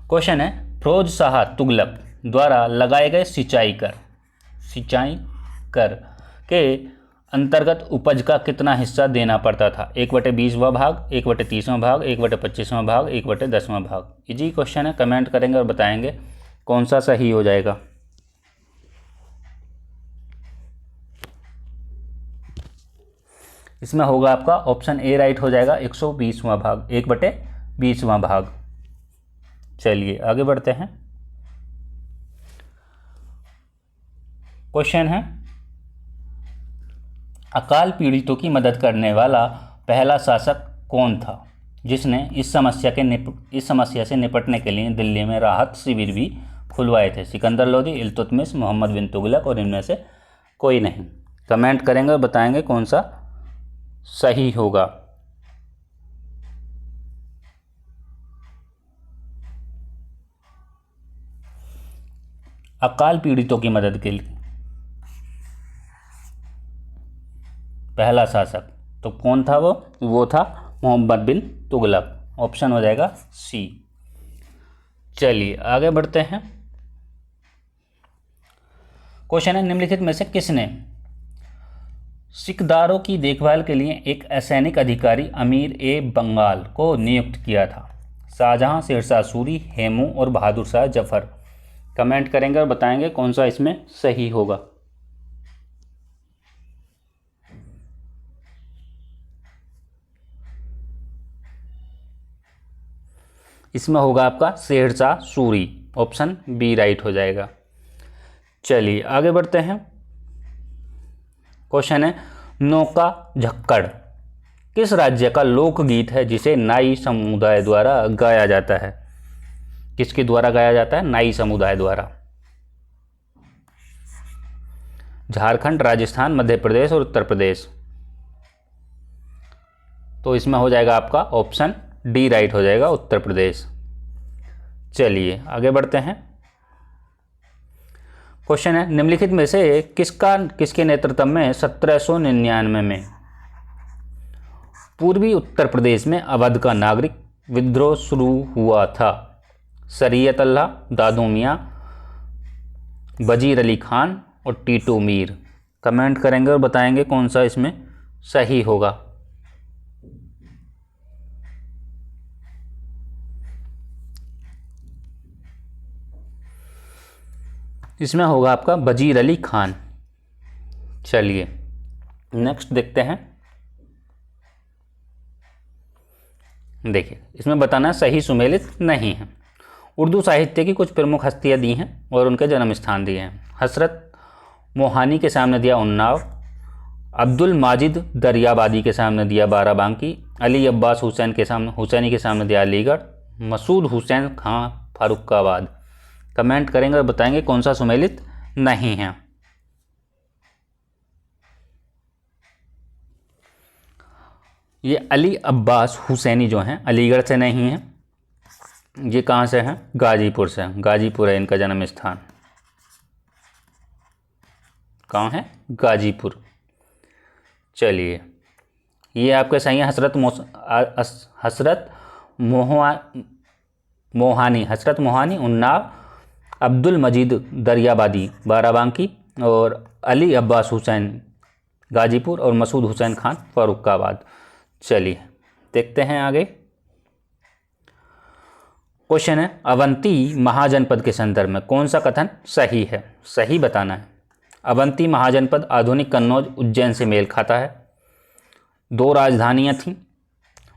क्वेश्चन है, फिरोज शाह तुगलक द्वारा लगाए गए सिंचाई कर के अंतर्गत उपज का कितना हिस्सा देना पड़ता था? 1/20वां भाग, 1/30वां भाग, 1/25वां भाग, 1/10वां भाग। इजी क्वेश्चन है, कमेंट करेंगे और बताएंगे कौन सा सही हो जाएगा। इसमें होगा आपका ऑप्शन ए राइट हो जाएगा, 120वां भाग, 1/20वां भाग। चलिए आगे बढ़ते हैं। क्वेश्चन है, अकाल पीड़ितों की मदद करने वाला पहला शासक कौन था जिसने इस समस्या से निपटने के लिए दिल्ली में राहत शिविर भी खुलवाए थे? सिकंदर लोदी, इल्तुतमिश, मोहम्मद बिन तुगलक और इनमें से कोई नहीं। कमेंट करेंगे और बताएंगे कौन सा सही होगा। अकाल पीड़ितों की मदद के लिए पहला शासक तो कौन था? वो था मोहम्मद बिन तुगलक। ऑप्शन हो जाएगा सी। चलिए आगे बढ़ते हैं। क्वेश्चन है, निम्नलिखित में से किसने सिखदारों की देखभाल के लिए एक असैनिक अधिकारी अमीर ए बंगाल को नियुक्त किया था? शाहजहां, शेरशाह सूरी, हेमू और बहादुर शाह जफर। कमेंट करेंगे और बताएंगे कौन सा इसमें सही होगा। इसमें होगा आपका Shershah Suri. Option B right हो जाएगा। चलिए आगे बढ़ते हैं। क्वेश्चन है, नौका झक्कड़ किस राज्य का लोकगीत है जिसे नाई समुदाय द्वारा गाया जाता है? किसके द्वारा गाया जाता है? नाई समुदाय द्वारा। झारखंड, राजस्थान, मध्य प्रदेश और उत्तर प्रदेश। तो इसमें हो जाएगा आपका ऑप्शन डी राइट हो जाएगा, उत्तर प्रदेश। चलिए आगे बढ़ते हैं। क्वेश्चन है, निम्नलिखित में से किसके नेतृत्व में 1799 में पूर्वी उत्तर प्रदेश में अवध का नागरिक विद्रोह शुरू हुआ था? शरीयत अल्लाह, दादू मियाँ, वजीर अली खान और टीटू मीर। कमेंट करेंगे और बताएंगे कौन सा इसमें सही होगा। इसमें होगा आपका वजीर अली खान। चलिए नेक्स्ट देखते हैं। देखिए इसमें बताना सही सुमेलित नहीं है। उर्दू साहित्य की कुछ प्रमुख हस्तियां दी हैं और उनके जन्म स्थान दिए हैं। हसरत मोहानी के सामने दिया उन्नाव, अब्दुल माजिद दरियाबादी के सामने दिया बाराबांकी, अली अब्बास हुसैनी के सामने दिया अलीगढ़, मसूद हुसैन खां फारुखाबाद। कमेंट करेंगे और बताएंगे कौन सा सुमेलित नहीं है। ये अली अब्बास हुसैनी जो हैं अलीगढ़ से नहीं हैं, ये कहाँ से हैं? गाजीपुर से। गाजीपुर है इनका जन्म स्थान। कहाँ है? गाजीपुर। चलिए ये आपके सही है। हसरत मोहानी उन्नाव, अब्दुल मजीद दरियाबादी बाराबांकी और अली अब्बास हुसैन गाजीपुर और मसूद हुसैन खान फारुखाबाद। चलिए देखते हैं आगे। क्वेश्चन है, अवंती महाजनपद के संदर्भ में कौन सा कथन सही है? सही बताना है। अवंती महाजनपद आधुनिक कन्नौज उज्जैन से मेल खाता है। 2 राजधानियां थीं।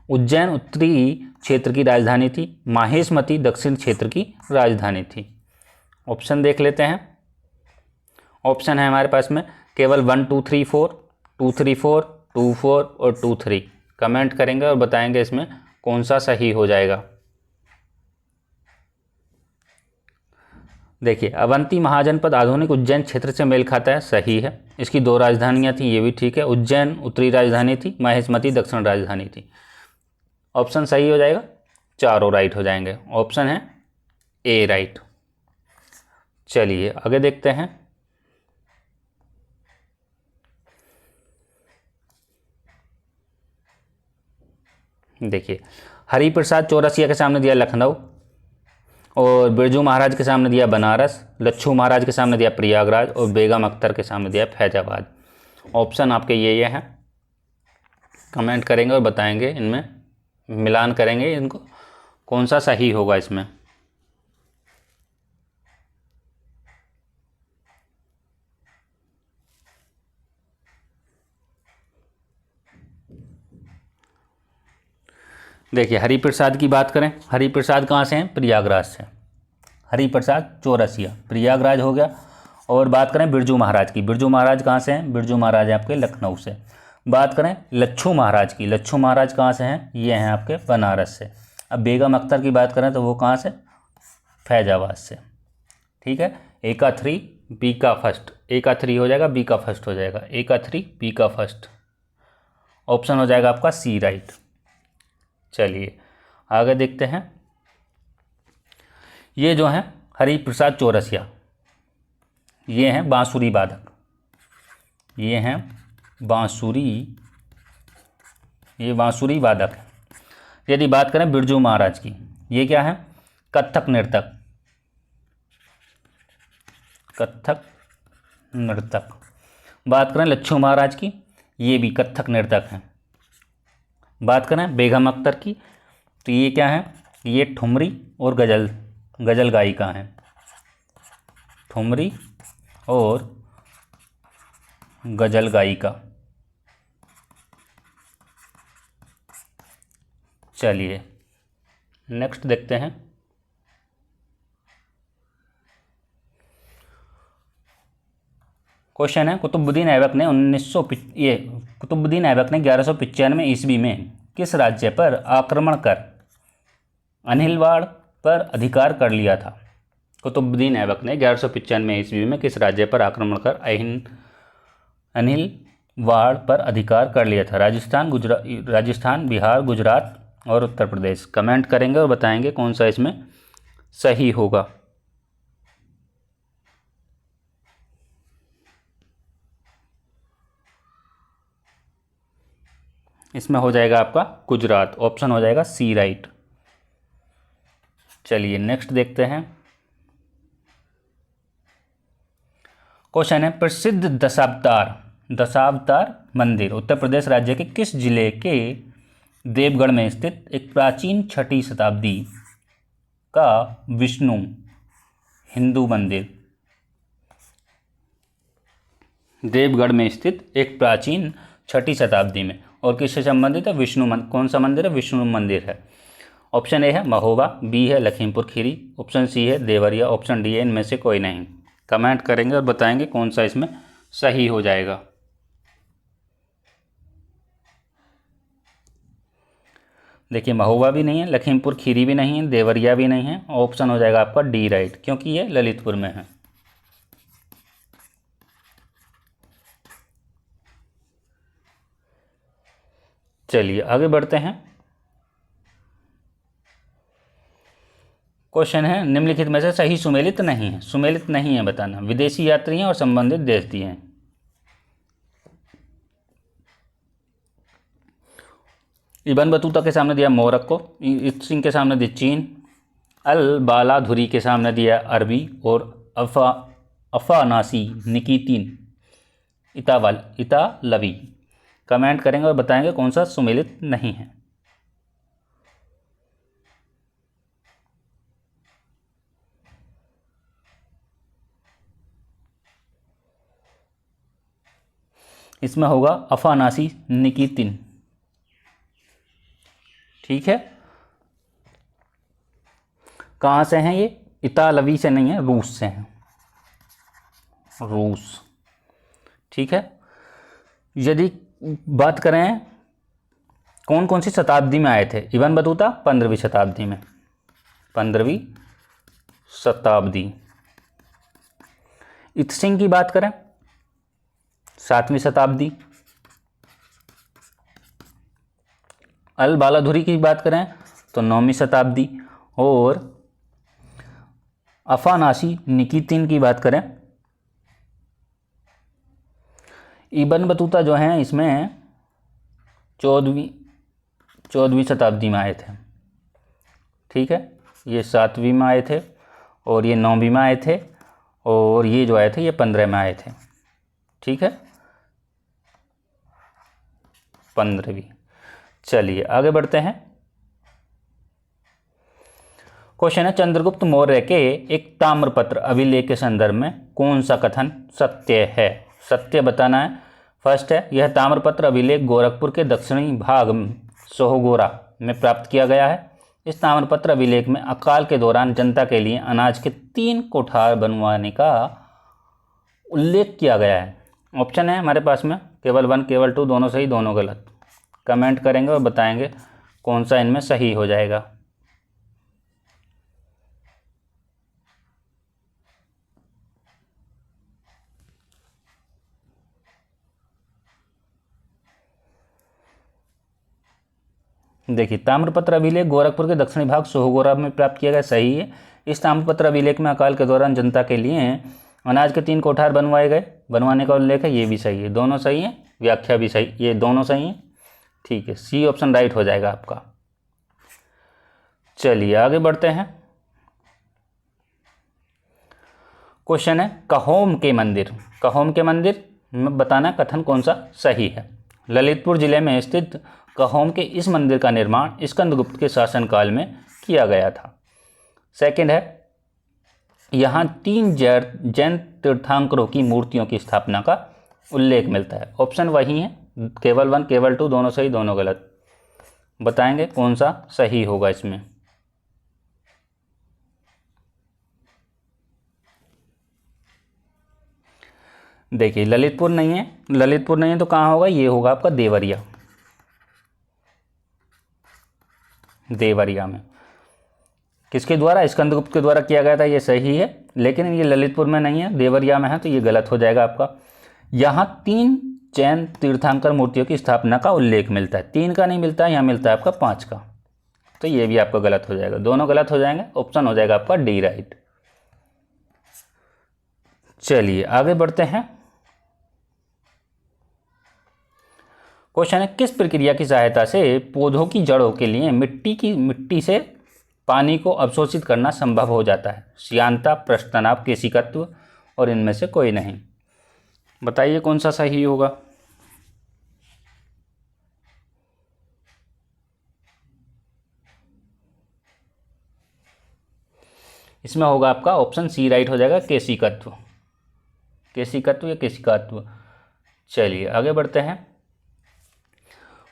उज्जैन उत्तरी क्षेत्र की राजधानी थी, माहेशमती दक्षिण क्षेत्र की राजधानी थी। ऑप्शन देख लेते हैं। ऑप्शन है हमारे पास में केवल 1 2 3 4, 2 3 4, 2 4 और 2 3। कमेंट करेंगे और बताएंगे इसमें कौन सा सही हो जाएगा। देखिए अवंती महाजनपद आधुनिक उज्जैन क्षेत्र से मेल खाता है, सही है। इसकी 2 राजधानियां थी, ये भी ठीक है। उज्जैन उत्तरी राजधानी थी, माहेशमती दक्षिण राजधानी थी। ऑप्शन सही हो जाएगा, चारों राइट हो जाएंगे। ऑप्शन है ए राइट। चलिए आगे देखते हैं। देखिए हरिप्रसाद चौरसिया के सामने दिया लखनऊ और बिरजू महाराज के सामने दिया बनारस, लच्छू महाराज के सामने दिया प्रयागराज और बेगम अख्तर के सामने दिया फैजाबाद। ऑप्शन आपके ये हैं। कमेंट करेंगे और बताएंगे, इनमें मिलान करेंगे इनको कौन सा सही होगा इसमें। देखिए हरिप्रसाद की बात करें, हरिप्रसाद कहाँ से हैं? प्रयागराज से। हरिप्रसाद चौरसिया प्रयागराज हो गया। और बात करें बिरजू महाराज की, बिरजू महाराज कहाँ से हैं? बिरजू महाराज आपके लखनऊ से। बात करें लच्छू महाराज की, लच्छू महाराज कहाँ से हैं? ये हैं आपके बनारस से। अब बेगम अख्तर की बात करें तो वो कहाँ से? फैजाबाद से। ठीक है, ए का 3 बी का फर्स्ट, ए का 3 हो जाएगा, बी का फर्स्ट हो जाएगा, ए का 3 बी का फर्स्ट। ऑप्शन हो जाएगा आपका सी राइट। चलिए आगे देखते हैं। ये जो हैं हरिप्रसाद चौरसिया, ये हैं बांसुरी वादक, ये हैं बांसुरी, ये बांसुरी वादक है। यदि बात करें बिरजू महाराज की, ये क्या है? कत्थक नर्तक, कत्थक नर्तक। बात करें लच्छू महाराज की, ये भी कत्थक नर्तक हैं। बात करें बेगम अख्तर की तो ये क्या है? ये ठुमरी और गज़ल गायिका हैं, ठुमरी और गज़ल गायिका। चलिए नेक्स्ट देखते हैं। क्वेश्चन है, कुतुबुद्दीन ऐबक ने 1195 ईस्वी में किस राज्य पर आक्रमण कर अनिलवाड़ पर अधिकार कर लिया था? कुतुबुद्दीन ऐबक ने 1195 ईस्वी में किस राज्य पर आक्रमण कर अनिलवाड़ पर अधिकार कर लिया था? राजस्थान, बिहार, गुजरात और उत्तर प्रदेश। कमेंट करेंगे और बताएंगे कौन सा इसमें सही होगा। इसमें हो जाएगा आपका गुजरात। ऑप्शन हो जाएगा सी राइट। चलिए नेक्स्ट देखते हैं। क्वेश्चन है, प्रसिद्ध दशावतार मंदिर उत्तर प्रदेश राज्य के किस जिले के देवगढ़ में स्थित एक प्राचीन 6वीं शताब्दी का विष्णु हिंदू मंदिर? देवगढ़ में स्थित एक प्राचीन 6वीं शताब्दी में, और किससे संबंधित है? कौन सा मंदिर है? विष्णु मंदिर है। ऑप्शन ए है महोबा, बी है लखीमपुर खीरी, ऑप्शन सी है देवरिया, ऑप्शन डी है इनमें से कोई नहीं। कमेंट करेंगे और बताएंगे कौन सा इसमें सही हो जाएगा। देखिए महोबा भी नहीं है, लखीमपुर खीरी भी नहीं है, देवरिया भी नहीं है, ऑप्शन हो जाएगा आपका डी राइट, क्योंकि ये ललितपुर में है। चलिए आगे बढ़ते हैं। क्वेश्चन है, निम्नलिखित में से सही सुमेलित नहीं है। सुमेलित नहीं है बताना। विदेशी यात्री हैं और संबंधित देश दिए हैं। इब्न बतूता के सामने दिया मोरक्को, सिंह के सामने दिया चीन, अल बालाधुरी के सामने दिया अरबी, और अफानासी निकितिन इतालवी। कमेंट करेंगे और बताएंगे कौन सा सुमेलित नहीं है। इसमें होगा अफानासी निकितिन। ठीक है, कहाँ से हैं ये? इतालवी से नहीं है, रूस से हैं, रूस। ठीक है, यदि बात करें कौन कौन सी शताब्दी में आए थे, इब्न बतूता 15वीं शताब्दी में, 15वीं शताब्दी। इत्सिंग की बात करें 7वीं शताब्दी। अल बालाधुरी की बात करें तो 9वीं शताब्दी, और अफानासी निकितिन की बात करें, इब्न बतूता जो हैं इसमें 14वीं शताब्दी में आए थे। ठीक है, ये 7वीं में आए थे, और ये 9वीं में आए थे, और ये जो आए थे ये 15 में आए थे। ठीक है, 15वीं। चलिए आगे बढ़ते हैं। क्वेश्चन है, चंद्रगुप्त मौर्य के एक ताम्रपत्र अभिलेख के संदर्भ में कौन सा कथन सत्य है? सत्य बताना है। फर्स्ट है, यह ताम्रपत्र अभिलेख गोरखपुर के दक्षिणी भाग सोहगोरा में प्राप्त किया गया है। इस ताम्रपत्र अभिलेख में अकाल के दौरान जनता के लिए अनाज के 3 कोठार बनवाने का उल्लेख किया गया है। ऑप्शन है हमारे पास में केवल 1, केवल 2, दोनों सही दोनों गलत। कमेंट करेंगे और बताएंगे कौन सा इनमें सही हो जाएगा। देखिए, ताम्रपत्र अभिलेख गोरखपुर के दक्षिणी भाग सोहगोरा में प्राप्त किया गया, सही है। इस ताम्रपत्र अभिलेख में अकाल के दौरान जनता के लिए अनाज के 3 कोठार बनवाए गए, बनवाने का उल्लेख है, ये भी सही है, दोनों सही है। व्याख्या भी सही, ये दोनों सही है। ठीक है, सी ऑप्शन राइट हो जाएगा आपका। चलिए आगे बढ़ते हैं। क्वेश्चन है, कहोम के मंदिर में बताना कथन कौन सा सही है। ललितपुर जिले में स्थित कहोम के इस मंदिर का निर्माण स्कंदगुप्त के शासनकाल में किया गया था। सेकंड है, यहाँ 3 जैन तीर्थंकरों की मूर्तियों की स्थापना का उल्लेख मिलता है। ऑप्शन वही है, केवल 1, केवल 2, दोनों सही दोनों गलत। बताएंगे कौन सा सही होगा इसमें। देखिए ललितपुर नहीं है तो कहाँ होगा? ये होगा आपका देवरिया में। किसके द्वारा? स्कंदगुप्त के द्वारा किया गया था, ये सही है, लेकिन ये ललितपुर में नहीं है, देवरिया में है, तो ये गलत हो जाएगा आपका। यहाँ 3 जैन तीर्थंकर मूर्तियों की स्थापना का उल्लेख मिलता है, 3 का नहीं मिलता है, यहाँ मिलता है आपका 5 का, तो ये भी आपका गलत हो जाएगा, दोनों गलत हो जाएंगे। ऑप्शन हो जाएगा आपका डी राइट। चलिए आगे बढ़ते हैं। क्वेश्चन है, किस प्रक्रिया की सहायता से पौधों की जड़ों के लिए मिट्टी से पानी को अवशोषित करना संभव हो जाता है? श्यानता, पृष्ठतनाव, केशिकत्व और इनमें से कोई नहीं। बताइए कौन सा सही होगा। इसमें होगा आपका ऑप्शन सी राइट हो जाएगा, केशिकत्व। केशिकत्व या केशिकात्व। चलिए आगे बढ़ते हैं।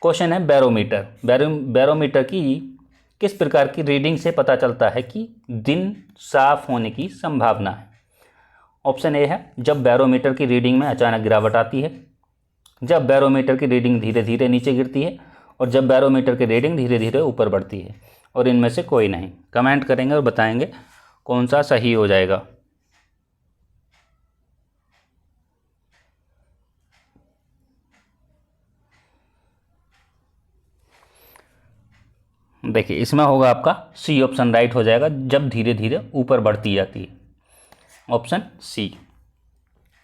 क्वेश्चन है बैरोमीटर। बैरोमीटर की किस प्रकार की रीडिंग से पता चलता है कि दिन साफ होने की संभावना है? ऑप्शन ए है, जब बैरोमीटर की रीडिंग में अचानक गिरावट आती है, जब बैरोमीटर की रीडिंग धीरे धीरे नीचे गिरती है, और जब बैरोमीटर की रीडिंग धीरे धीरे ऊपर बढ़ती है, और इनमें से कोई नहीं। कमेंट करेंगे और बताएंगे कौन सा सही हो जाएगा। देखिए इसमें होगा आपका सी ऑप्शन राइट हो जाएगा, जब धीरे धीरे ऊपर बढ़ती जाती है। Option C.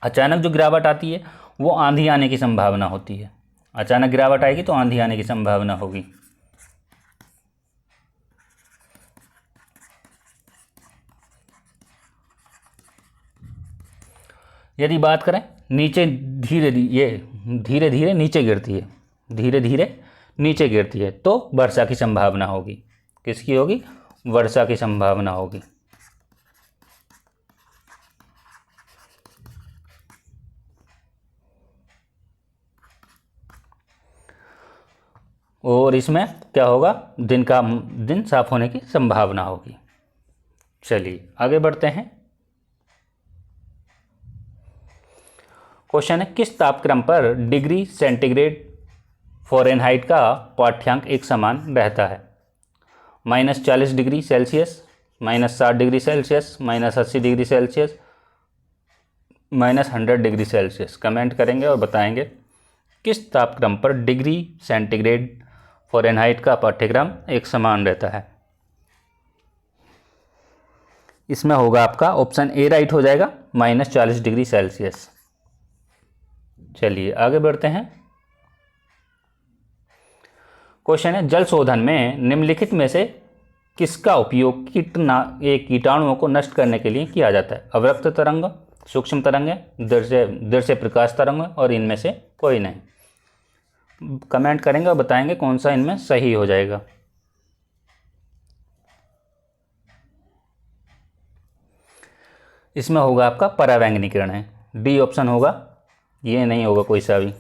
अचानक जो गिरावट आती है वो आंधी आने की संभावना होती है। अचानक गिरावट आएगी तो आंधी आने की संभावना होगी। यदि बात करें नीचे धीरे धीरे नीचे गिरती है, धीरे धीरे नीचे गिरती है, तो वर्षा की संभावना होगी। किसकी होगी? वर्षा की संभावना होगी। और इसमें क्या होगा? दिन साफ होने की संभावना होगी। चलिए आगे बढ़ते हैं। क्वेश्चन है, किस तापक्रम पर डिग्री सेंटीग्रेड फ़ारेनहाइट का पाठ्यांक एक समान रहता है? -40 degree Celsius, -60 degree Celsius, -80 degree Celsius, -100 degree Celsius. Comment करेंगे और बताएंगे किस तापक्रम पर डिग्री सेंटीग्रेड फ़ारेनहाइट का पाठ्यक्रम एक समान रहता है? इसमें होगा आपका ऑप्शन ए राइट हो जाएगा, -40 डिग्री सेल्सियस। चलिए आगे बढ़ते हैं। क्वेश्चन है, जल शोधन में निम्नलिखित में से किसका उपयोग कीटाणुओं को नष्ट करने के लिए किया जाता है? अवरक्त तरंग, सूक्ष्म तरंग, दृश्य प्रकाश तरंग और इनमें से कोई नहीं। कमेंट करेंगे और बताएंगे कौन सा इनमें सही हो जाएगा। इसमें होगा आपका परावैंगनी किरणें। डी ऑप्शन होगा, ये नहीं होगा कोई सा भी।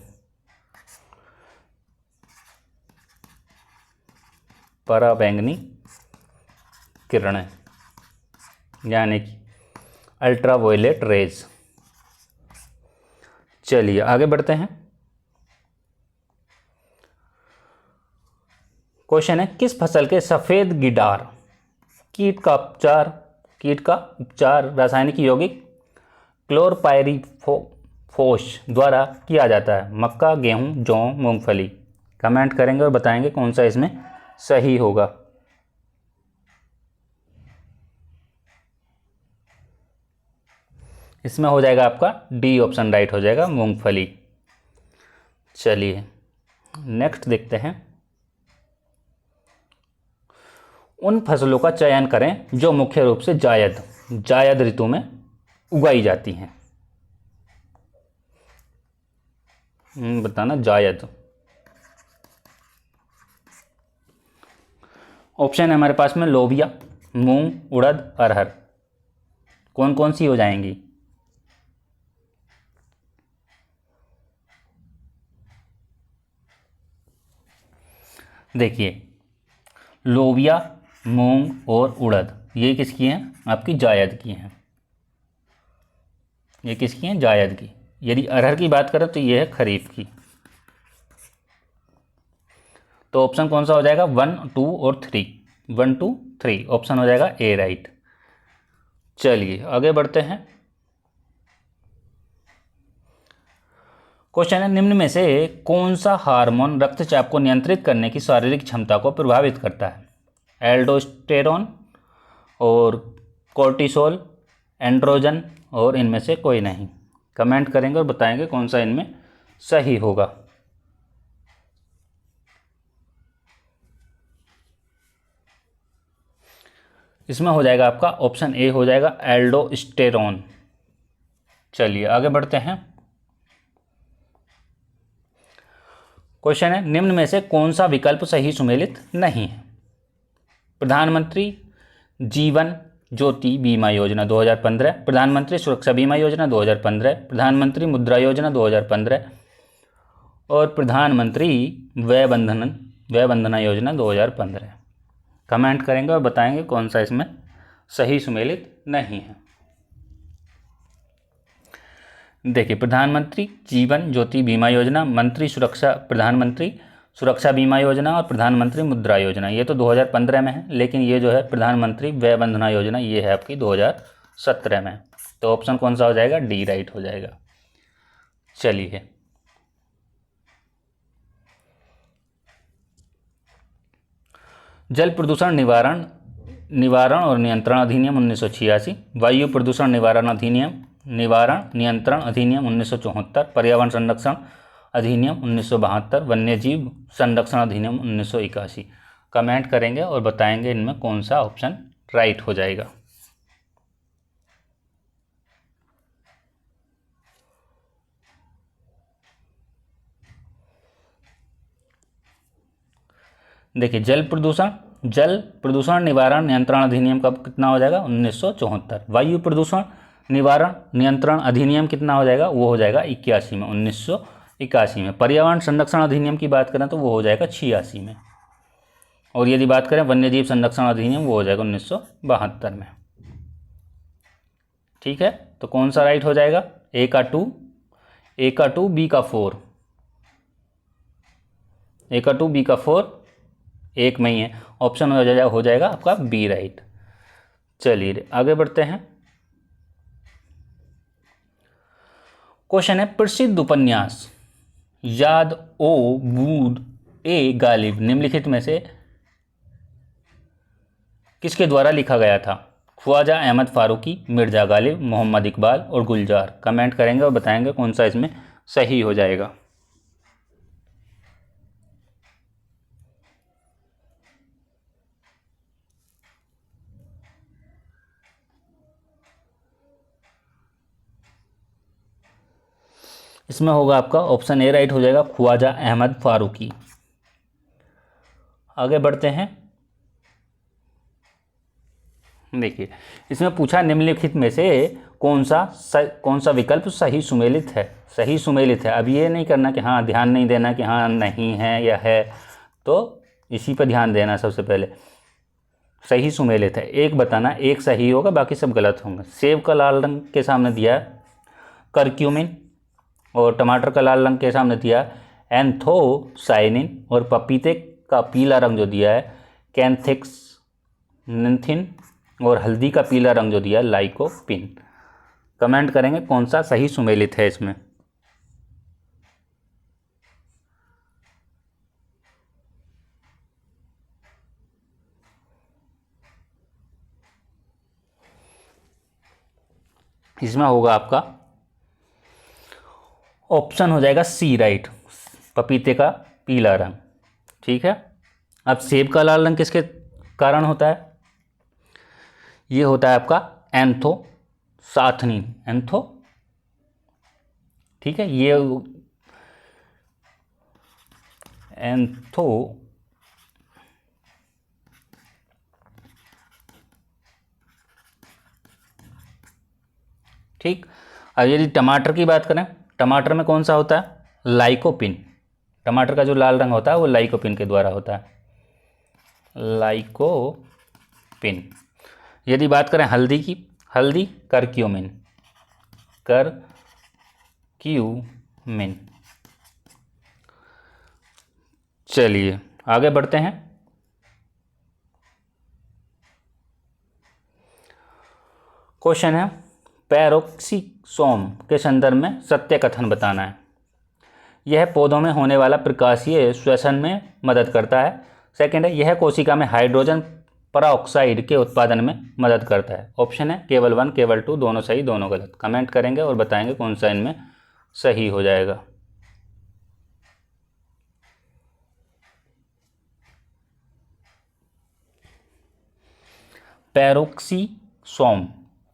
परावैंगनी किरणें यानी कि अल्ट्रावायलेट रेज। चलिए आगे बढ़ते हैं। क्वेश्चन है, किस फसल के सफेद गिडार कीट का उपचार रासायनिक यौगिक क्लोरपाइरीफोस द्वारा किया जाता है? मक्का, गेहूं, जौ, मूंगफली। कमेंट करेंगे और बताएंगे कौन सा इसमें सही होगा। इसमें हो जाएगा आपका डी ऑप्शन राइट हो जाएगा, मूंगफली। चलिए नेक्स्ट देखते हैं। उन फसलों का चयन करें जो मुख्य रूप से जायद ऋतु में उगाई जाती हैं। बताना जायद। ऑप्शन है हमारे पास में लोबिया, मूंग, उड़द, अरहर। कौन कौन सी हो जाएंगी? देखिए लोबिया, मूंग और उड़द ये किसकी हैं? आपकी जायद की हैं। ये किसकी हैं? जायद की। यदि अरहर की बात करें तो ये है खरीफ की। तो ऑप्शन कौन सा हो जाएगा? 1, 2 और 3। 1, 2, 3 ऑप्शन हो जाएगा ए राइट। चलिए आगे बढ़ते हैं। क्वेश्चन है, निम्न में से कौन सा हार्मोन रक्तचाप को नियंत्रित करने की शारीरिक क्षमता को प्रभावित करता है? एल्डोस्टेरोन और कोर्टिसोल, एंड्रोजन और इनमें से कोई नहीं। कमेंट करेंगे और बताएंगे कौन सा इनमें सही होगा। इसमें हो जाएगा आपका ऑप्शन ए हो जाएगा एल्डोस्टेरोन। चलिए आगे बढ़ते हैं। क्वेश्चन है, निम्न में से कौन सा विकल्प सही सुमेलित नहीं है? प्रधानमंत्री जीवन ज्योति बीमा योजना 2015, प्रधानमंत्री सुरक्षा बीमा योजना 2015, प्रधानमंत्री मुद्रा योजना 2015 और प्रधानमंत्री वय वंदना योजना 2015। कमेंट करेंगे और बताएंगे कौन सा इसमें सही सुमेलित नहीं है। देखिए, प्रधानमंत्री जीवन ज्योति बीमा योजना, प्रधानमंत्री सुरक्षा बीमा योजना और प्रधानमंत्री मुद्रा योजना, ये तो 2015 में है, लेकिन ये जो है प्रधानमंत्री वय वंदना योजना ये है आपकी 2017 में। तो ऑप्शन कौन सा हो जाएगा? डी राइट हो जाएगा। चलिए जल प्रदूषण निवारण और नियंत्रण अधिनियम 1986, वायु प्रदूषण निवारण नियंत्रण अधिनियम 1974, पर्यावरण संरक्षण अधिनियम 1972, वन्य जीव संरक्षण अधिनियम 1981। कमेंट करेंगे और बताएंगे इनमें कौन सा ऑप्शन राइट हो जाएगा। देखिए, जल प्रदूषण निवारण नियंत्रण अधिनियम कब कितना हो जाएगा? 1974। वायु प्रदूषण निवारण नियंत्रण अधिनियम कितना हो जाएगा? वो हो जाएगा 81 में, 1981 में। पर्यावरण संरक्षण अधिनियम की बात करें तो वो हो जाएगा 86 में। और यदि बात करें वन्यजीव संरक्षण अधिनियम, वो हो जाएगा 1972 में। ठीक है, तो कौन सा राइट हो जाएगा? ए का 2, बी का 4, ए का 2, बी का 4 एक में ही है। ऑप्शन हो जाएगा आपका बी राइट। चलिए आगे बढ़ते हैं। क्वेश्चन है, प्रसिद्ध उपन्यास याद ओ बूद ए गालिब निम्नलिखित में से किसके द्वारा लिखा गया था? ख्वाजा अहमद फारूकी, मिर्जा गालिब, मोहम्मद इकबाल और गुलजार। कमेंट करेंगे और बताएंगे कौन सा इसमें सही हो जाएगा। इसमें होगा आपका ऑप्शन ए राइट हो जाएगा, ख्वाजा अहमद फारूकी। आगे बढ़ते हैं। देखिए, इसमें पूछा निम्नलिखित में से कौन सा विकल्प सही सुमेलित है। अब ये नहीं करना कि हाँ, ध्यान नहीं देना कि हाँ नहीं है या है, तो इसी पर ध्यान देना। सबसे पहले सही सुमेलित है, एक बताना, एक सही होगा, बाकी सब गलत होंगे। सेब का लाल रंग के सामने दिया है करक्यूमिन, और टमाटर का लाल रंग के सामने दिया एंथोसाइनिन, और पपीते का पीला रंग जो दिया है कैंथेक्सिनिथिन, और हल्दी का पीला रंग जो दिया है लाइकोपिन। कमेंट करेंगे कौन सा सही सुमेलित है इसमें। इसमें होगा आपका ऑप्शन हो जाएगा सी राइट, पपीते का पीला रंग। ठीक है, अब सेब का लाल रंग किसके कारण होता है? ये होता है आपका एंथोसाथनिन, ठीक है, ये एंथो ठीक। अब यदि टमाटर की बात करें, टमाटर में कौन सा होता है? लाइकोपिन। टमाटर का जो लाल रंग होता है वो लाइकोपिन के द्वारा होता है, लाइकोपिन। यदि बात करें हल्दी की, हल्दी करक्यूमिन। चलिए आगे बढ़ते हैं। क्वेश्चन है, पैरोक्सिसोम के संदर्भ में सत्य कथन बताना है। यह पौधों में होने वाला प्रकाशीय श्वसन में मदद करता है। सेकंड है, यह कोशिका में हाइड्रोजन परऑक्साइड के उत्पादन में मदद करता है। ऑप्शन है केवल 1, केवल 2, दोनों सही दोनों गलत। कमेंट करेंगे और बताएंगे कौन सा इनमें सही हो जाएगा। पेरोक्सीसोम,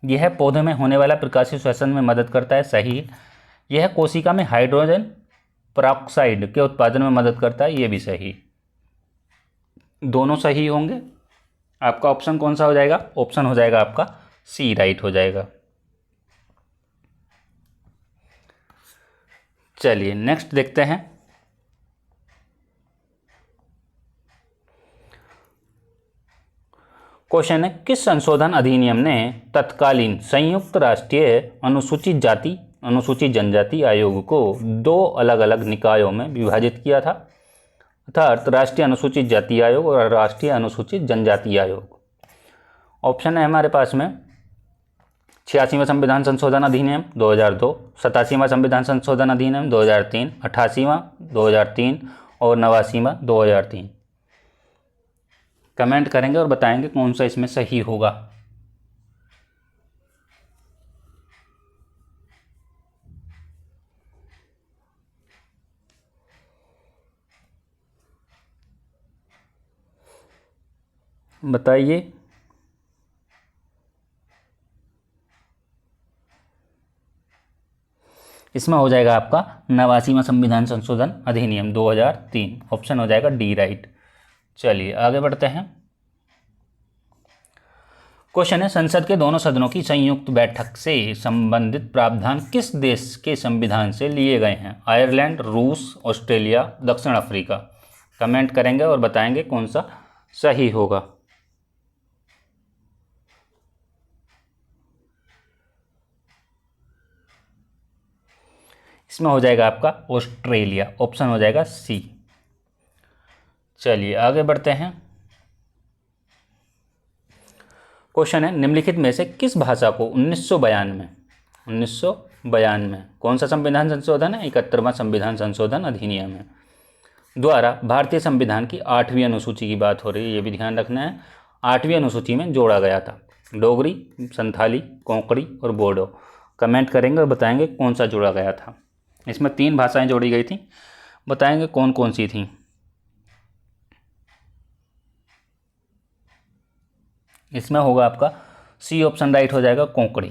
यह पौधे में होने वाला प्रकाशीय श्वसन में मदद करता है, सही है। यह कोशिका में हाइड्रोजन पेरोक्साइड के उत्पादन में मदद करता है, ये भी सही। दोनों सही होंगे। आपका ऑप्शन कौन सा हो जाएगा? ऑप्शन हो जाएगा आपका सी राइट हो जाएगा। चलिए नेक्स्ट देखते हैं। क्वेश्चन है, किस संशोधन अधिनियम ने तत्कालीन संयुक्त राष्ट्रीय अनुसूचित जाति अनुसूचित जनजाति आयोग को 2 अलग अलग निकायों में विभाजित किया था, अर्थात राष्ट्रीय अनुसूचित जाति आयोग और राष्ट्रीय अनुसूचित जनजाति आयोग? ऑप्शन है हमारे पास में 86वां संविधान संशोधन अधिनियम 2002, 87वां संविधान संशोधन अधिनियम 2003, 88वां 2003 और 89वां 2003। कमेंट करेंगे और बताएंगे कौन सा इसमें सही होगा। बताइए। इसमें हो जाएगा आपका 89वां संविधान संशोधन अधिनियम 2003, ऑप्शन हो जाएगा डी राइट। चलिए आगे बढ़ते हैं। क्वेश्चन है, संसद के दोनों सदनों की संयुक्त बैठक से संबंधित प्रावधान किस देश के संविधान से लिए गए हैं? आयरलैंड, रूस, ऑस्ट्रेलिया, दक्षिण अफ्रीका। कमेंट करेंगे और बताएंगे कौन सा सही होगा। इसमें हो जाएगा आपका ऑस्ट्रेलिया, ऑप्शन हो जाएगा सी। चलिए आगे बढ़ते हैं। क्वेश्चन है, निम्नलिखित में से किस भाषा को 1992 कौन सा संविधान संशोधन है? 71वां संविधान संशोधन अधिनियम है द्वारा भारतीय संविधान की 8वीं अनुसूची की बात हो रही है, ये भी ध्यान रखना है। 8वीं अनुसूची में जोड़ा गया था डोगरी, संथाली, कोंकणी और बोडो। कमेंट करेंगे और बताएंगे कौन सा जोड़ा गया था। इसमें 3 भाषाएं जोड़ी गई थी, बताएंगे कौन कौन सी थी। इसमें होगा आपका सी ऑप्शन राइट हो जाएगा, कोंकणी।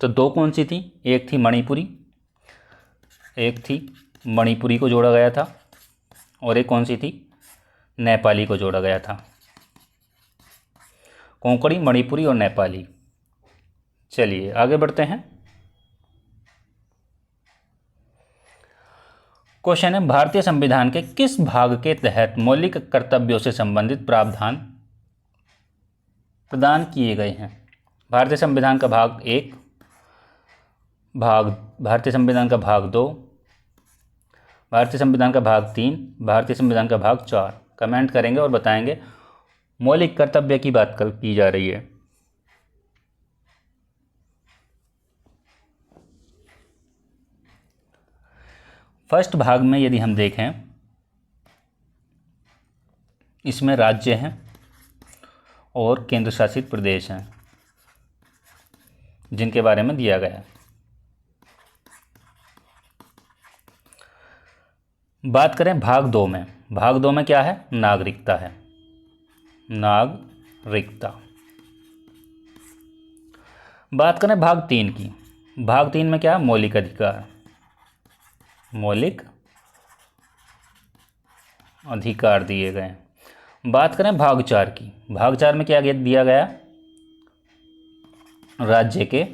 तो 2 कौन सी थी? एक थी मणिपुरी को जोड़ा गया था और एक कौन सी थी? नेपाली को जोड़ा गया था। कोंकणी, मणिपुरी और नेपाली। चलिए आगे बढ़ते हैं। क्वेश्चन है, भारतीय संविधान के किस भाग के तहत मौलिक कर्तव्यों से संबंधित प्रावधान प्रदान किए गए हैं? भारतीय संविधान का भाग 1, भारतीय संविधान का भाग 2, भारतीय संविधान का भाग 3, भारतीय संविधान का भाग 4। कमेंट करेंगे और बताएंगे मौलिक कर्तव्य की बात की जा रही है। फर्स्ट भाग में यदि हम देखें, इसमें राज्य हैं और केंद्र शासित प्रदेश हैं जिनके बारे में दिया गया है। बात करें भाग 2 में, भाग 2 में क्या है? नागरिकता है, नागरिकता। बात करें भाग 3 की, भाग 3 में क्या है? मौलिक अधिकार, मौलिक अधिकार दिए गए। बात करें भाग 4 की, भाग 4 में क्या दिया गया? राज्य के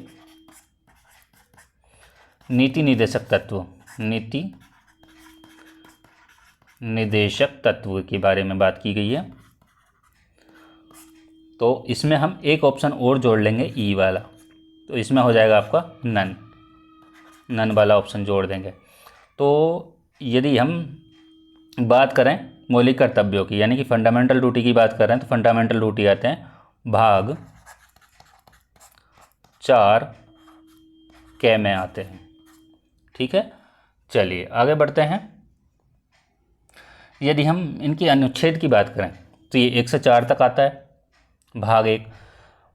नीति निर्देशक तत्व, नीति निर्देशक तत्व के बारे में बात की गई है। तो इसमें हम एक ऑप्शन और जोड़ लेंगे, ई वाला। तो इसमें हो जाएगा आपका नन वाला ऑप्शन जोड़ देंगे। तो यदि हम बात करें मौलिक कर्तव्यों की, यानी कि फंडामेंटल ड्यूटी की बात कर रहे हैं, तो फंडामेंटल ड्यूटी आते हैं भाग 4 के में आते हैं। ठीक है, चलिए आगे बढ़ते हैं। यदि हम इनकी अनुच्छेद की बात करें तो ये 1 से 4 तक आता है भाग 1।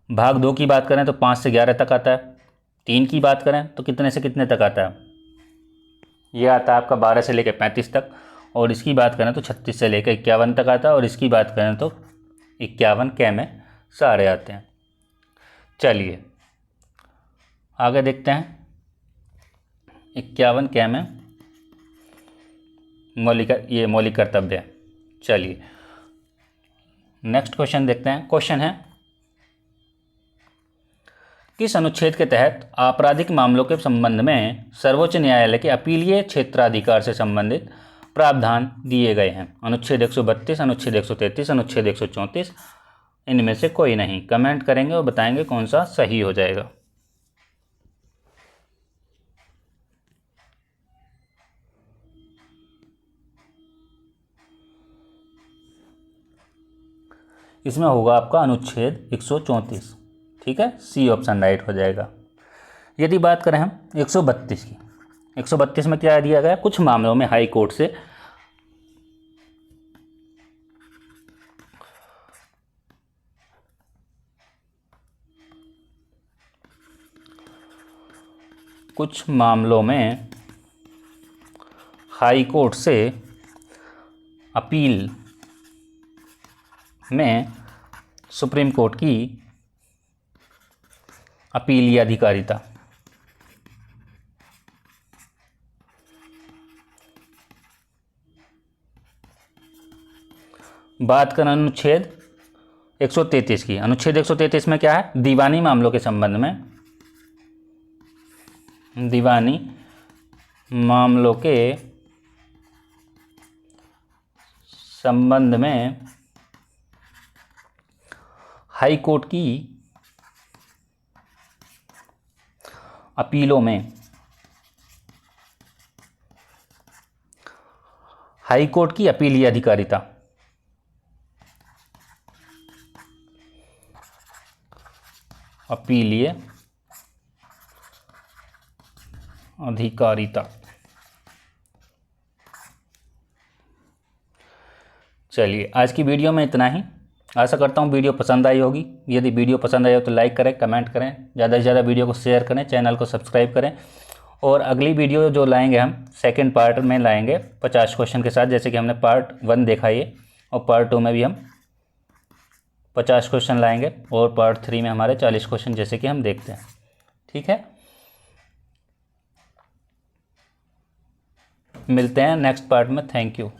भाग 2 की बात करें तो 5 से 11 तक आता है। 3 की बात करें तो कितने से कितने तक आता है? ये आता है आपका 12 से लेकर 35 तक। और इसकी बात करें तो 36 से लेकर 51 तक आता है। और इसकी बात करें तो 51 के में सारे आते हैं। चलिए आगे देखते हैं। 51 क्या में मौलिक कर्तव्य। चलिए नेक्स्ट क्वेश्चन देखते हैं। क्वेश्चन है, किस अनुच्छेद के तहत आपराधिक मामलों के संबंध में सर्वोच्च न्यायालय के अपीलीय क्षेत्राधिकार से संबंधित प्रावधान दिए गए हैं? अनुच्छेद 132, अनुच्छेद 133, अनुच्छेद 134, इनमें से कोई नहीं। कमेंट करेंगे और बताएंगे कौन सा सही हो जाएगा। इसमें होगा आपका अनुच्छेद 134। ठीक है, सी ऑप्शन राइट हो जाएगा। यदि बात करें हम 132 की, 132 में क्या दिया गया? कुछ मामलों में हाई कोर्ट से हाई कोर्ट से अपील में सुप्रीम कोर्ट की अपीलीय अधिकारिता। बात करें अनुच्छेद 133 की, अनुच्छेद 133 में क्या है? दीवानी मामलों के संबंध में, दीवानी मामलों के संबंध में हाई कोर्ट की अपीलों में, हाई कोर्ट की अपीलीय अधिकारिता। अपीलीय अधिकारिता। चलिए आज की वीडियो में इतना ही। आशा करता हूँ वीडियो पसंद आई होगी। यदि वीडियो पसंद आई हो तो लाइक करें, कमेंट करें, ज़्यादा से ज़्यादा वीडियो को शेयर करें, चैनल को सब्सक्राइब करें। और अगली वीडियो जो लाएंगे हम सेकंड पार्ट में लाएंगे 50 क्वेश्चन के साथ, जैसे कि हमने पार्ट 1 देखा ये, और पार्ट 2 में भी हम 50 क्वेश्चन लाएंगे, और पार्ट 3 में हमारे 40 क्वेश्चन जैसे कि हम देखते हैं। ठीक है, मिलते हैं नेक्स्ट पार्ट में। Thank you.